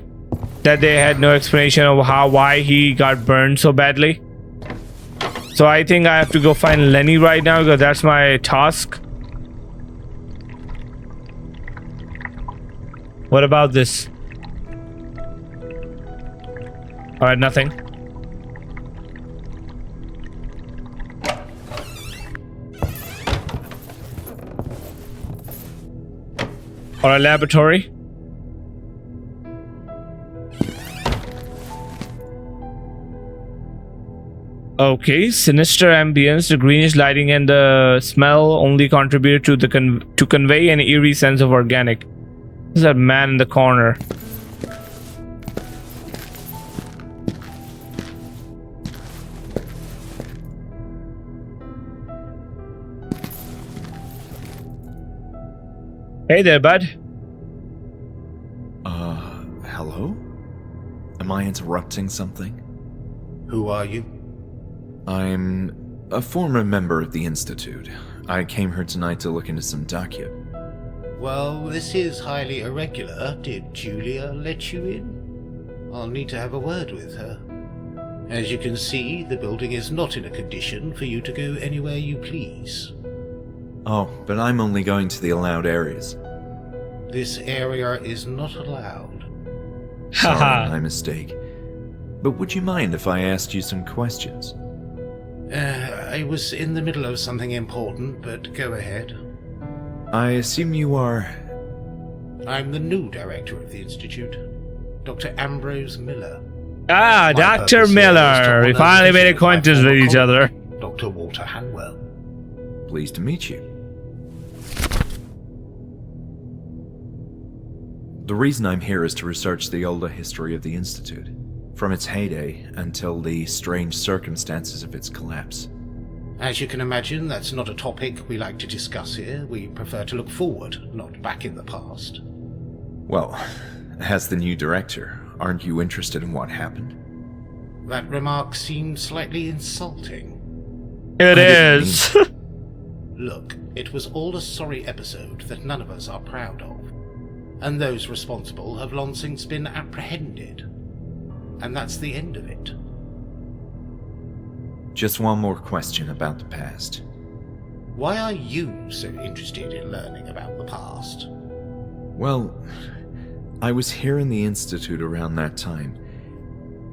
That they had no explanation of why he got burned so badly. So I think I have to go find Lenny right now because that's my task. What about this? Alright, nothing. Alright, laboratory. Okay, sinister ambience, the greenish lighting and the smell only contribute to the to convey an eerie sense of organic. Who's that man in the corner? Hey there, bud. Hello? Am I interrupting something? Who are you? I'm a former member of the Institute. I came here tonight to look into some docu. Well, this is highly irregular. Did Julia let you in? I'll need to have a word with her. As you can see, the building is not in a condition for you to go anywhere you please. Oh, but I'm only going to the allowed areas. This area is not allowed. Sorry, my mistake. But would you mind if I asked you some questions? I was in the middle of something important, but go ahead. I assume you are... I'm the new director of the Institute, Dr. Ambrose Miller. Ah, Dr. Miller. We finally made acquaintance with each other. Dr. Walter Hanwell. Pleased to meet you. The reason I'm here is to research the older history of the Institute, from its heyday until the strange circumstances of its collapse. As you can imagine, that's not a topic we like to discuss here. We prefer to look forward, not back in the past. Well, as the new director, aren't you interested in what happened? That remark seemed slightly insulting. It is. Look, it was all a sorry episode that none of us are proud of. And those responsible have long since been apprehended. And that's the end of it. Just one more question about the past. Why are you so interested in learning about the past? Well, I was here in the Institute around that time,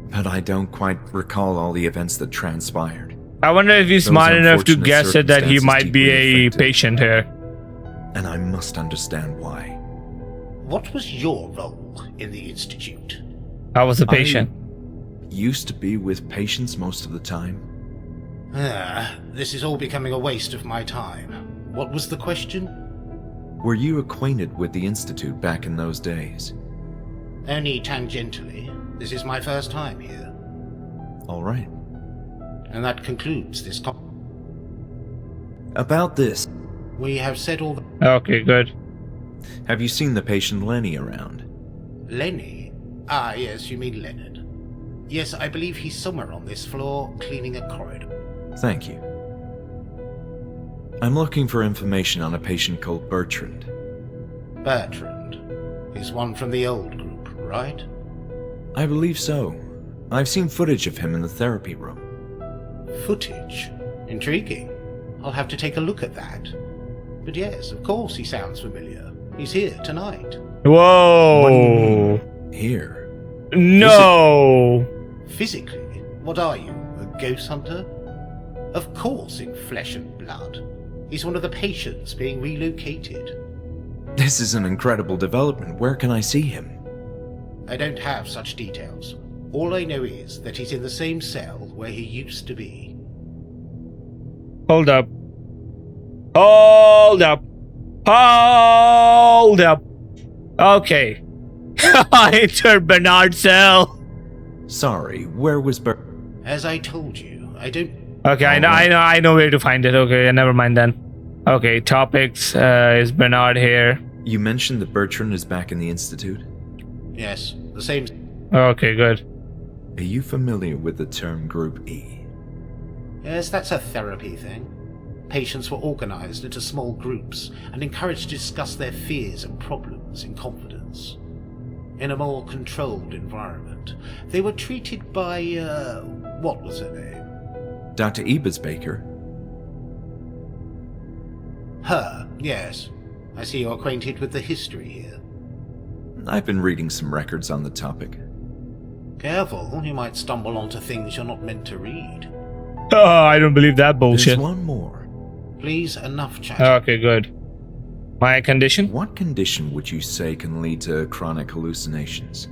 but I don't quite recall all the events that transpired. I wonder if he's Those smart enough to unfortunate guess it that he circumstances might be deeply a affected. patient here. And I must understand why. What was your role in the Institute? I was a patient. Used to be with patients most of the time. This is all becoming a waste of my time. What was the question? Were you acquainted with the Institute back in those days? Only tangentially. This is my first time here. All right. And that concludes this About this, We have said all the... Okay, good. have you seen the patient Lenny around? Lenny? Ah, yes, you mean Leonard. Yes, I believe he's somewhere on this floor, cleaning a corridor. Thank you. I'm looking for information on a patient called Bertrand. Bertrand is one from the old group, right? I believe so. I've seen footage of him in the therapy room. Footage? Intriguing. I'll have to take a look at that. But yes, of course he sounds familiar. He's here tonight. Whoa! Here? No! Physically? What are you, a ghost hunter? Of course in flesh and blood. He's one of the patients being relocated. This is an incredible development. Where can I see him? I don't have such details. All I know is that he's in the same cell where he used to be. Hold up. Hold up. Hold up. Okay. I entered Bernard's cell. Sorry, where was As I told you, I don't... Okay, I know where to find it. Okay, never mind then. Okay, topics. Is Bernard here? You mentioned that Bertrand is back in the Institute? Yes, the same... Okay, good. Are you familiar with the term Group E? Yes, that's a therapy thing. Patients were organized into small groups and encouraged to discuss their fears and problems in confidence. In a more controlled environment, they were treated by, what was her name? Dr. Ebersbaker? Her, yes. I see you're acquainted with the history here. I've been reading some records on the topic. Careful, you might stumble onto things you're not meant to read. Oh, I don't believe that bullshit. There's one more. Please, enough chat. Okay, good. My condition? What condition would you say can lead to chronic hallucinations?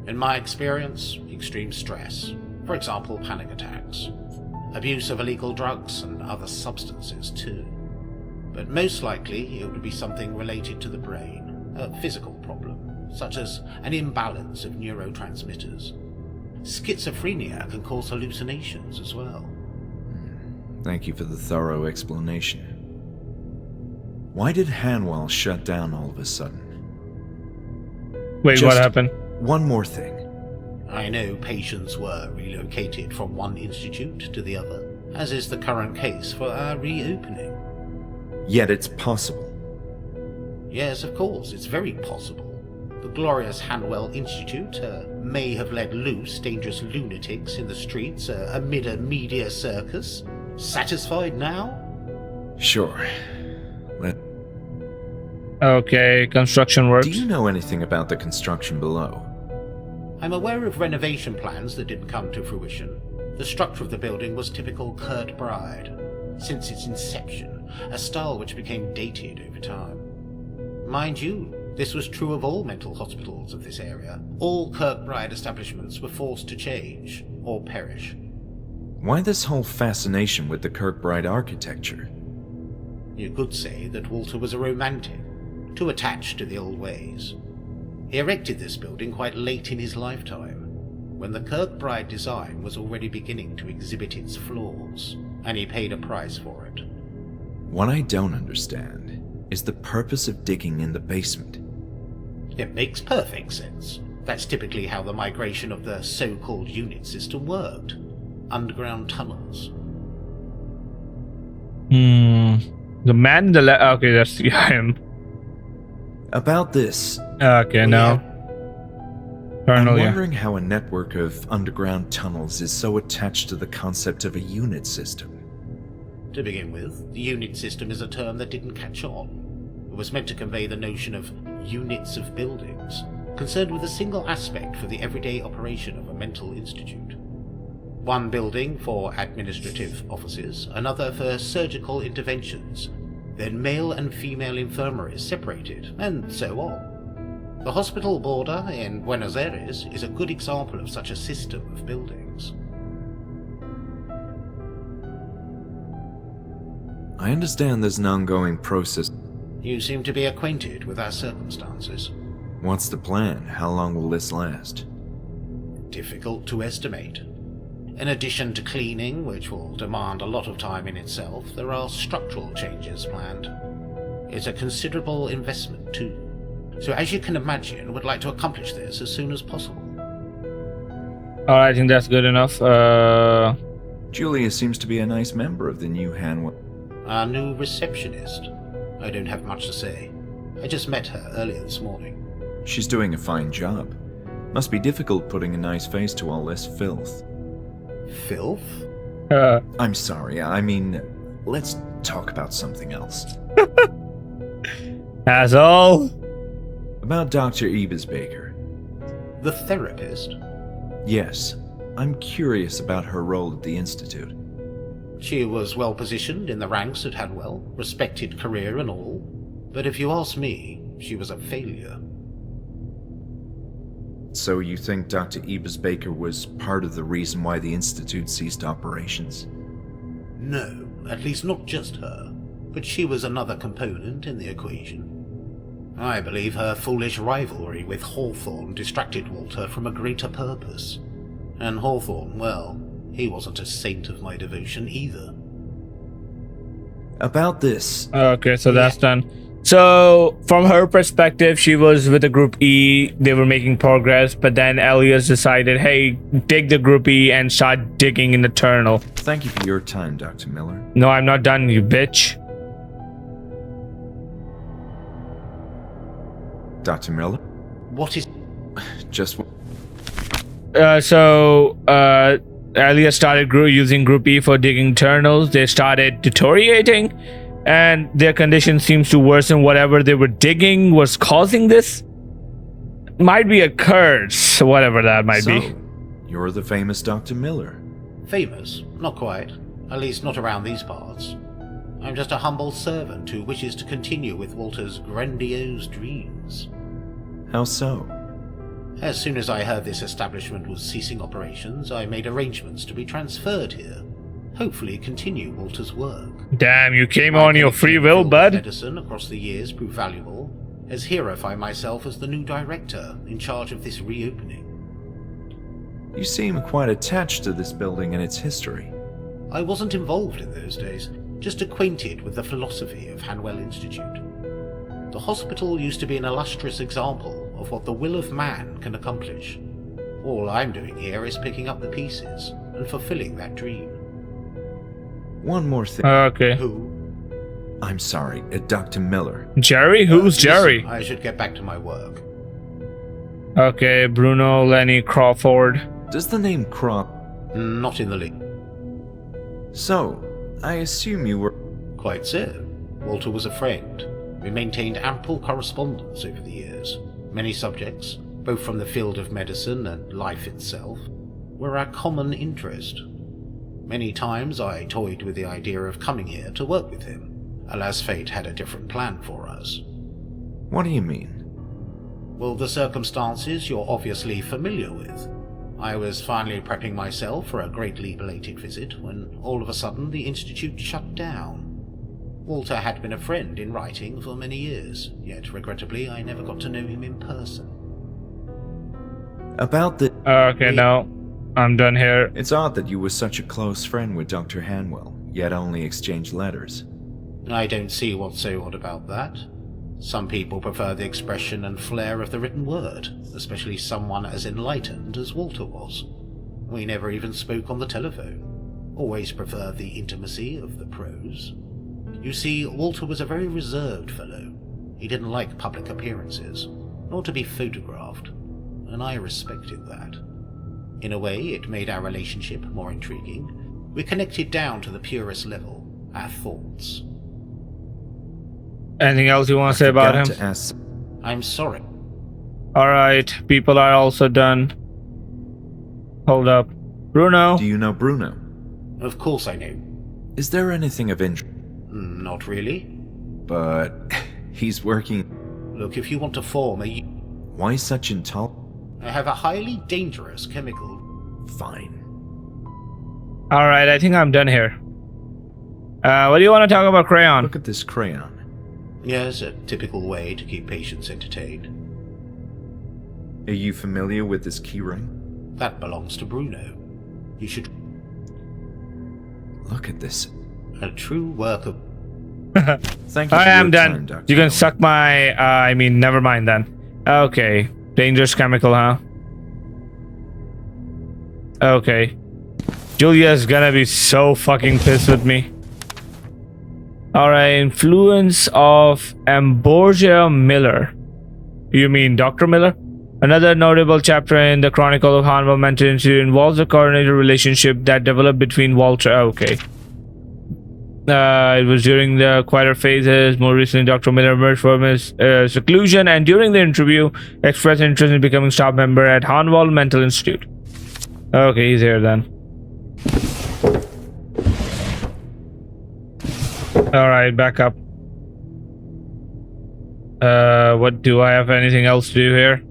In my experience, extreme stress. For example, panic attacks. Abuse of illegal drugs and other substances too. But most likely it would be something related to the brain, a physical problem, such as an imbalance of neurotransmitters. Schizophrenia can cause hallucinations as well. Thank you for the thorough explanation. Why did Hanwell shut down all of a sudden? Wait, what happened? One more thing. I know patients were relocated from one institute to the other, as is the current case for our reopening. Yet it's possible. Yes, of course, it's very possible. The glorious Hanwell Institute may have let loose dangerous lunatics in the streets amid a media circus. Satisfied now? Sure. Okay, construction works. Do you know anything about the construction below? I'm aware of renovation plans that didn't come to fruition. The structure of the building was typical Kirkbride, since its inception, a style which became dated over time. Mind you, this was true of all mental hospitals of this area. All Kirkbride establishments were forced to change, or perish. Why this whole fascination with the Kirkbride architecture? You could say that Walter was a romantic, too attached to the old ways. He erected this building quite late in his lifetime, when the Kirkbride design was already beginning to exhibit its flaws, and he paid a price for it. What I don't understand is the purpose of digging in the basement. It makes perfect sense. That's typically how the migration of the so-called unit system worked. Underground tunnels. The man in the okay, that's him. About this, Okay, now. I'm Colonel, yeah. wondering how a network of underground tunnels is so attached to the concept of a unit system. To begin with, the unit system is a term that didn't catch on. It was meant to convey the notion of units of buildings, concerned with a single aspect for the everyday operation of a mental institute. One building for administrative offices, another for surgical interventions, then male and female infirmaries separated, and so on. The hospital border in Buenos Aires is a good example of such a system of buildings. I understand there's an ongoing process. You seem to be acquainted with our circumstances. What's the plan? How long will this last? Difficult to estimate. In addition to cleaning, which will demand a lot of time in itself, there are structural changes planned. It's a considerable investment too. So as you can imagine, would like to accomplish this as soon as possible. Alright, I think that's good enough. Julia seems to be a nice member of the new Hanwell. Our new receptionist. I don't have much to say. I just met her earlier this morning. She's doing a fine job. Must be difficult putting a nice face to all this filth. Filth? I'm sorry, I mean, let's talk about something else. Asshole. About Dr. Ebesbaker. The therapist? Yes, I'm curious about her role at the Institute. She was well positioned in the ranks at Hanwell, respected career and all. But if you ask me, she was a failure. So you think Dr. Ebesbaker was part of the reason why the Institute ceased operations? No, at least not just her. But she was another component in the equation. I believe her foolish rivalry with Hawthorne distracted Walter from a greater purpose. And Hawthorne, well, he wasn't a saint of my devotion either. About this... Okay, so that's done. So, from her perspective, she was with the Group E, they were making progress, but then Elias decided, hey, dig the Group E and start digging in the Eternal. Thank you for your time, Dr. Miller. No, I'm not done, you bitch. Dr. Miller? What is... Just... Elias started using Group E for digging Eternals. They started deteriorating, and their condition seems to worsen. Whatever they were digging was causing this. Might be a curse, whatever that might be. You're the famous Dr. Miller. Famous? Not quite. At least not around these parts. I'm just a humble servant who wishes to continue with Walter's grandiose dreams. How so? As soon as I heard this establishment was ceasing operations, I made arrangements to be transferred here. Hopefully continue Walter's work. Damn, you came on your free will, bud. Medicine across the years proved valuable, as here I find myself as the new director in charge of this reopening. You seem quite attached to this building and its history. I wasn't involved in those days, just acquainted with the philosophy of Hanwell Institute. The hospital used to be an illustrious example of what the will of man can accomplish. All I'm doing here is picking up the pieces and fulfilling that dream. One more thing. Okay. Who? I'm sorry, Dr. Miller. Jerry? Who's Jerry? I should get back to my work. Okay, Bruno, Lenny, Crawford. Does the name crop? Not in the league. So, I assume you were... Quite so. Walter was a friend. We maintained ample correspondence over the years. Many subjects, both from the field of medicine and life itself, were our common interest. Many times I toyed with the idea of coming here to work with him. Alas, fate had a different plan for us. What do you mean? Well, the circumstances you're obviously familiar with. I was finally prepping myself for a greatly belated visit when all of a sudden the Institute shut down. Walter had been a friend in writing for many years, yet regrettably I never got to know him in person. About the... Okay, now I'm done here. It's odd that you were such a close friend with Dr. Hanwell, yet only exchanged letters. I don't see what's so odd about that. Some people prefer the expression and flair of the written word, especially someone as enlightened as Walter was. We never even spoke on the telephone. Always preferred the intimacy of the prose. You see, Walter was a very reserved fellow. He didn't like public appearances, nor to be photographed, and I respected that. In a way, it made our relationship more intriguing. We connected down to the purest level, our thoughts. Anything else you want to say about him? I'm sorry. Alright, people are also done. Hold up. Bruno? Do you know Bruno? Of course I know. Is there anything of interest? Not really. But he's working... Look, if you want to form a... Why such intolerance? I have a highly dangerous chemical... Fine. Alright, I think I'm done here. What do you want to talk about crayon? Look at this crayon. Yes, a typical way to keep patients entertained. Are you familiar with this keyring? That belongs to Bruno. You should... Look at this. A true work of... Thank you I for am your done. time, Dr. You can Miller. suck my... I mean, never mind then. Okay. Dangerous chemical, huh? Okay. Julia's gonna be so fucking pissed with me. Alright, influence of Ambrosio Miller. You mean Dr. Miller? Another notable chapter in the Chronicle of Hanwell Mental Institute involves a coordinated relationship that developed between Walter... Okay. It was during the quieter phases. More recently, Dr. Miller emerged from his seclusion and during the interview expressed interest in becoming staff member at Hanwell Mental Institute. Okay, he's here then. Alright, back up. What do I have anything else to do here?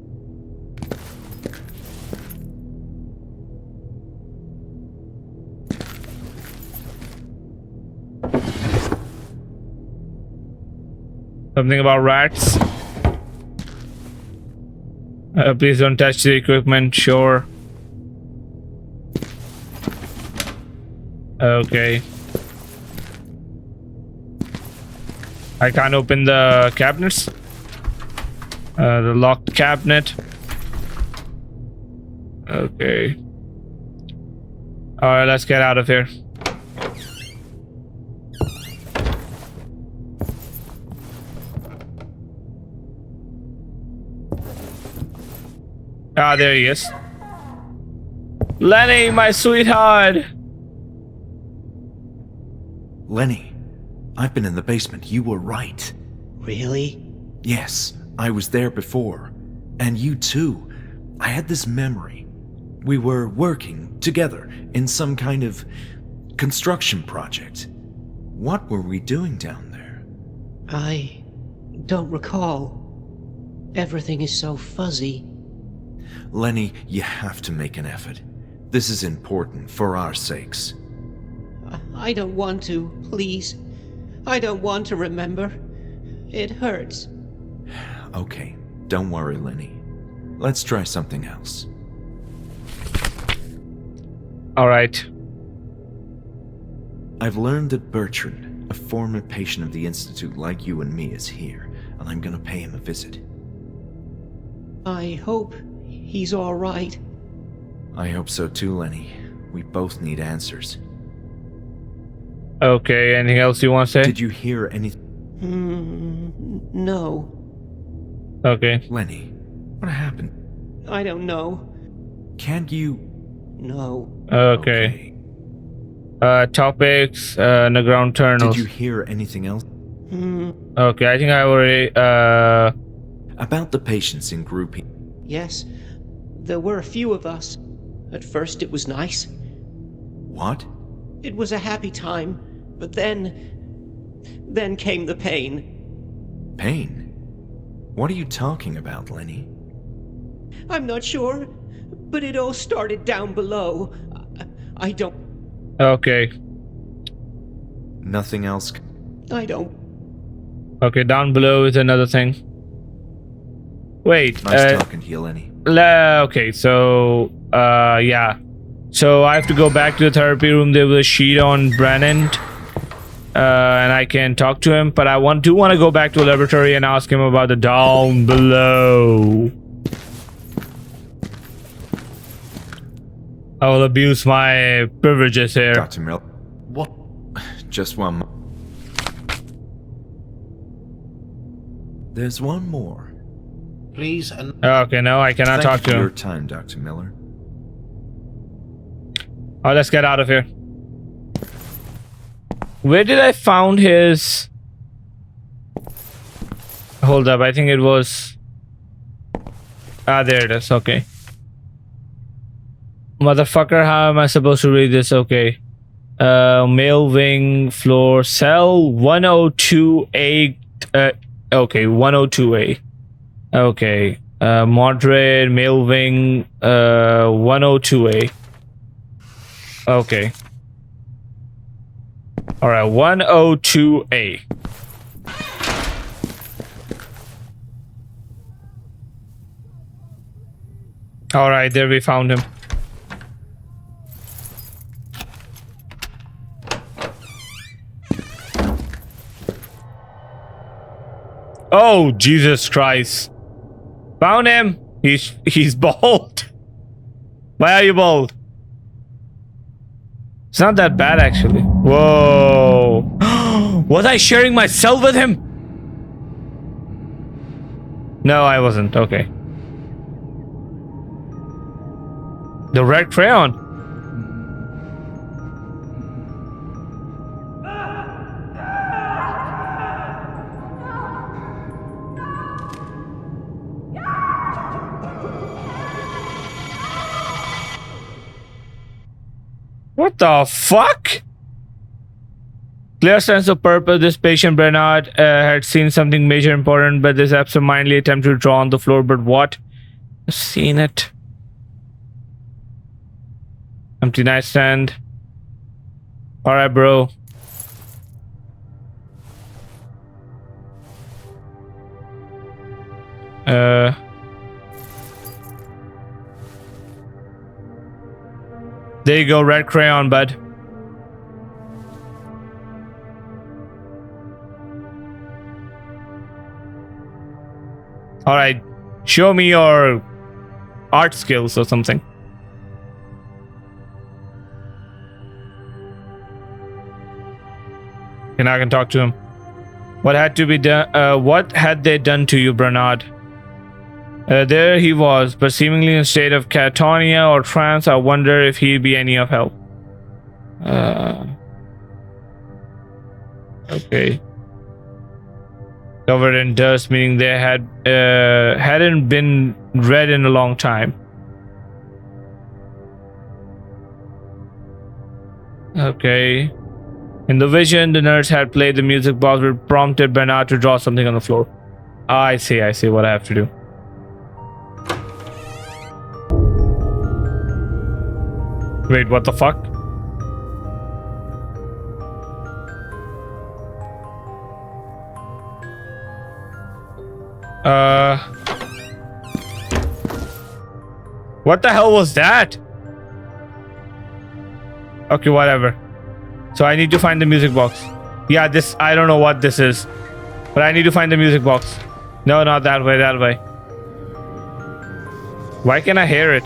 Something about rats. Please don't touch the equipment. Sure. Okay. I can't open the cabinets. The locked cabinet. Okay. Alright, let's get out of here. Ah, there he is. Lenny, my sweetheart! Lenny, I've been in the basement. You were right. Really? Yes, I was there before. And you too. I had this memory. We were working together in some kind of construction project. What were we doing down there? I don't recall. Everything is so fuzzy. Lenny, you have to make an effort. This is important for our sakes. I don't want to, please. I don't want to remember. It hurts. Okay, don't worry, Lenny. Let's try something else. Alright. I've learned that Bertrand, a former patient of the Institute like you and me, is here, and I'm gonna pay him a visit. I hope he's all right. I hope so too, Lenny. We both need answers. Okay, anything else you want to say? Did you hear anything? No. Okay. Lenny, what happened? I don't know. Can't you... No. Okay. Topics, underground tunnels. Did you hear anything else? Okay, I think I already, About the patients in Group E. Yes. There were a few of us. At first it was nice. What? It was a happy time. But then came the pain. Pain? What are you talking about, Lenny? I'm not sure, but it all started down below. I don't... okay. Nothing else? I don't... Okay, down below is another thing. Wait, Nice talking to you, Lenny. okay, so, yeah. So I have to go back to the therapy room. There was a sheet on Brennan. And I can talk to him, but I do want to go back to the laboratory and ask him about the down below. I will abuse my privileges here. Dr. Miller. What? Just one more. There's one more. Please, and Okay, no, I cannot talk to Thank you for your him. time, Dr. Miller. Oh, let's get out of here. Where did I found his... Hold up, I think it was... Ah, there it is, okay. Motherfucker, how am I supposed to read this? Okay. Male wing floor cell 102A. Okay, 102A. Okay. Moderate male wing 102A. Okay. All right, 102A. All right, there we found him. Oh, Jesus Christ. Found him. He's bald. Why are you bald? It's not that bad, actually. Whoa. Was I sharing my cell with him? No, I wasn't. Okay. The red crayon. What the fuck? Clear sense of purpose. This patient Bernard had seen something major important, but this absentmindedly attempted to draw on the floor. But what? Seen it. Empty nightstand. All right, bro. There you go, red crayon, bud. All right, show me your art skills or something. And I can talk to him. What had to be done? What had they done to you, Bernard? There he was, but seemingly in a state of catatonia or trance. I wonder if he'd be any of help. Okay. Covered in dust, meaning they hadn't been read in a long time. Okay. In the vision, the nurse had played the music box, which prompted Bernard to draw something on the floor. I see what I have to do. Wait, what the fuck? What the hell was that? Okay, whatever. So I need to find the music box. Yeah, this, I don't know what this is, but I need to find the music box. No, not that way, that way. Why can't I hear it?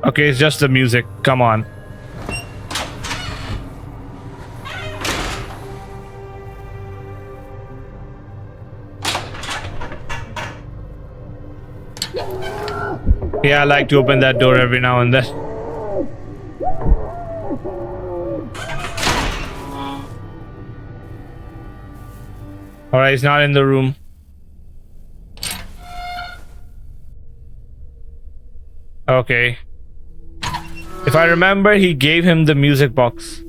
Okay, it's just the music. Come on. Yeah, I like to open that door every now and then. Alright, he's not in the room. Okay. If I remember, he gave him the music box.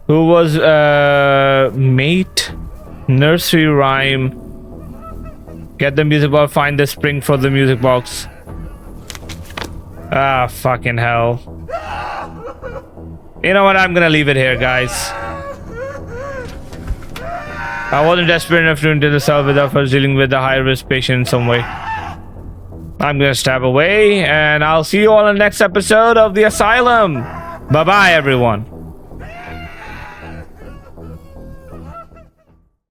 Who was mate? Nursery rhyme. Get the music box, find the spring for the music box. Ah, fucking hell. You know what? I'm gonna leave it here, guys. I wasn't desperate enough to enter the cell without first dealing with a high-risk patient in some way. I'm gonna stab away, and I'll see you all in the next episode of the Asylum. Bye-bye, everyone.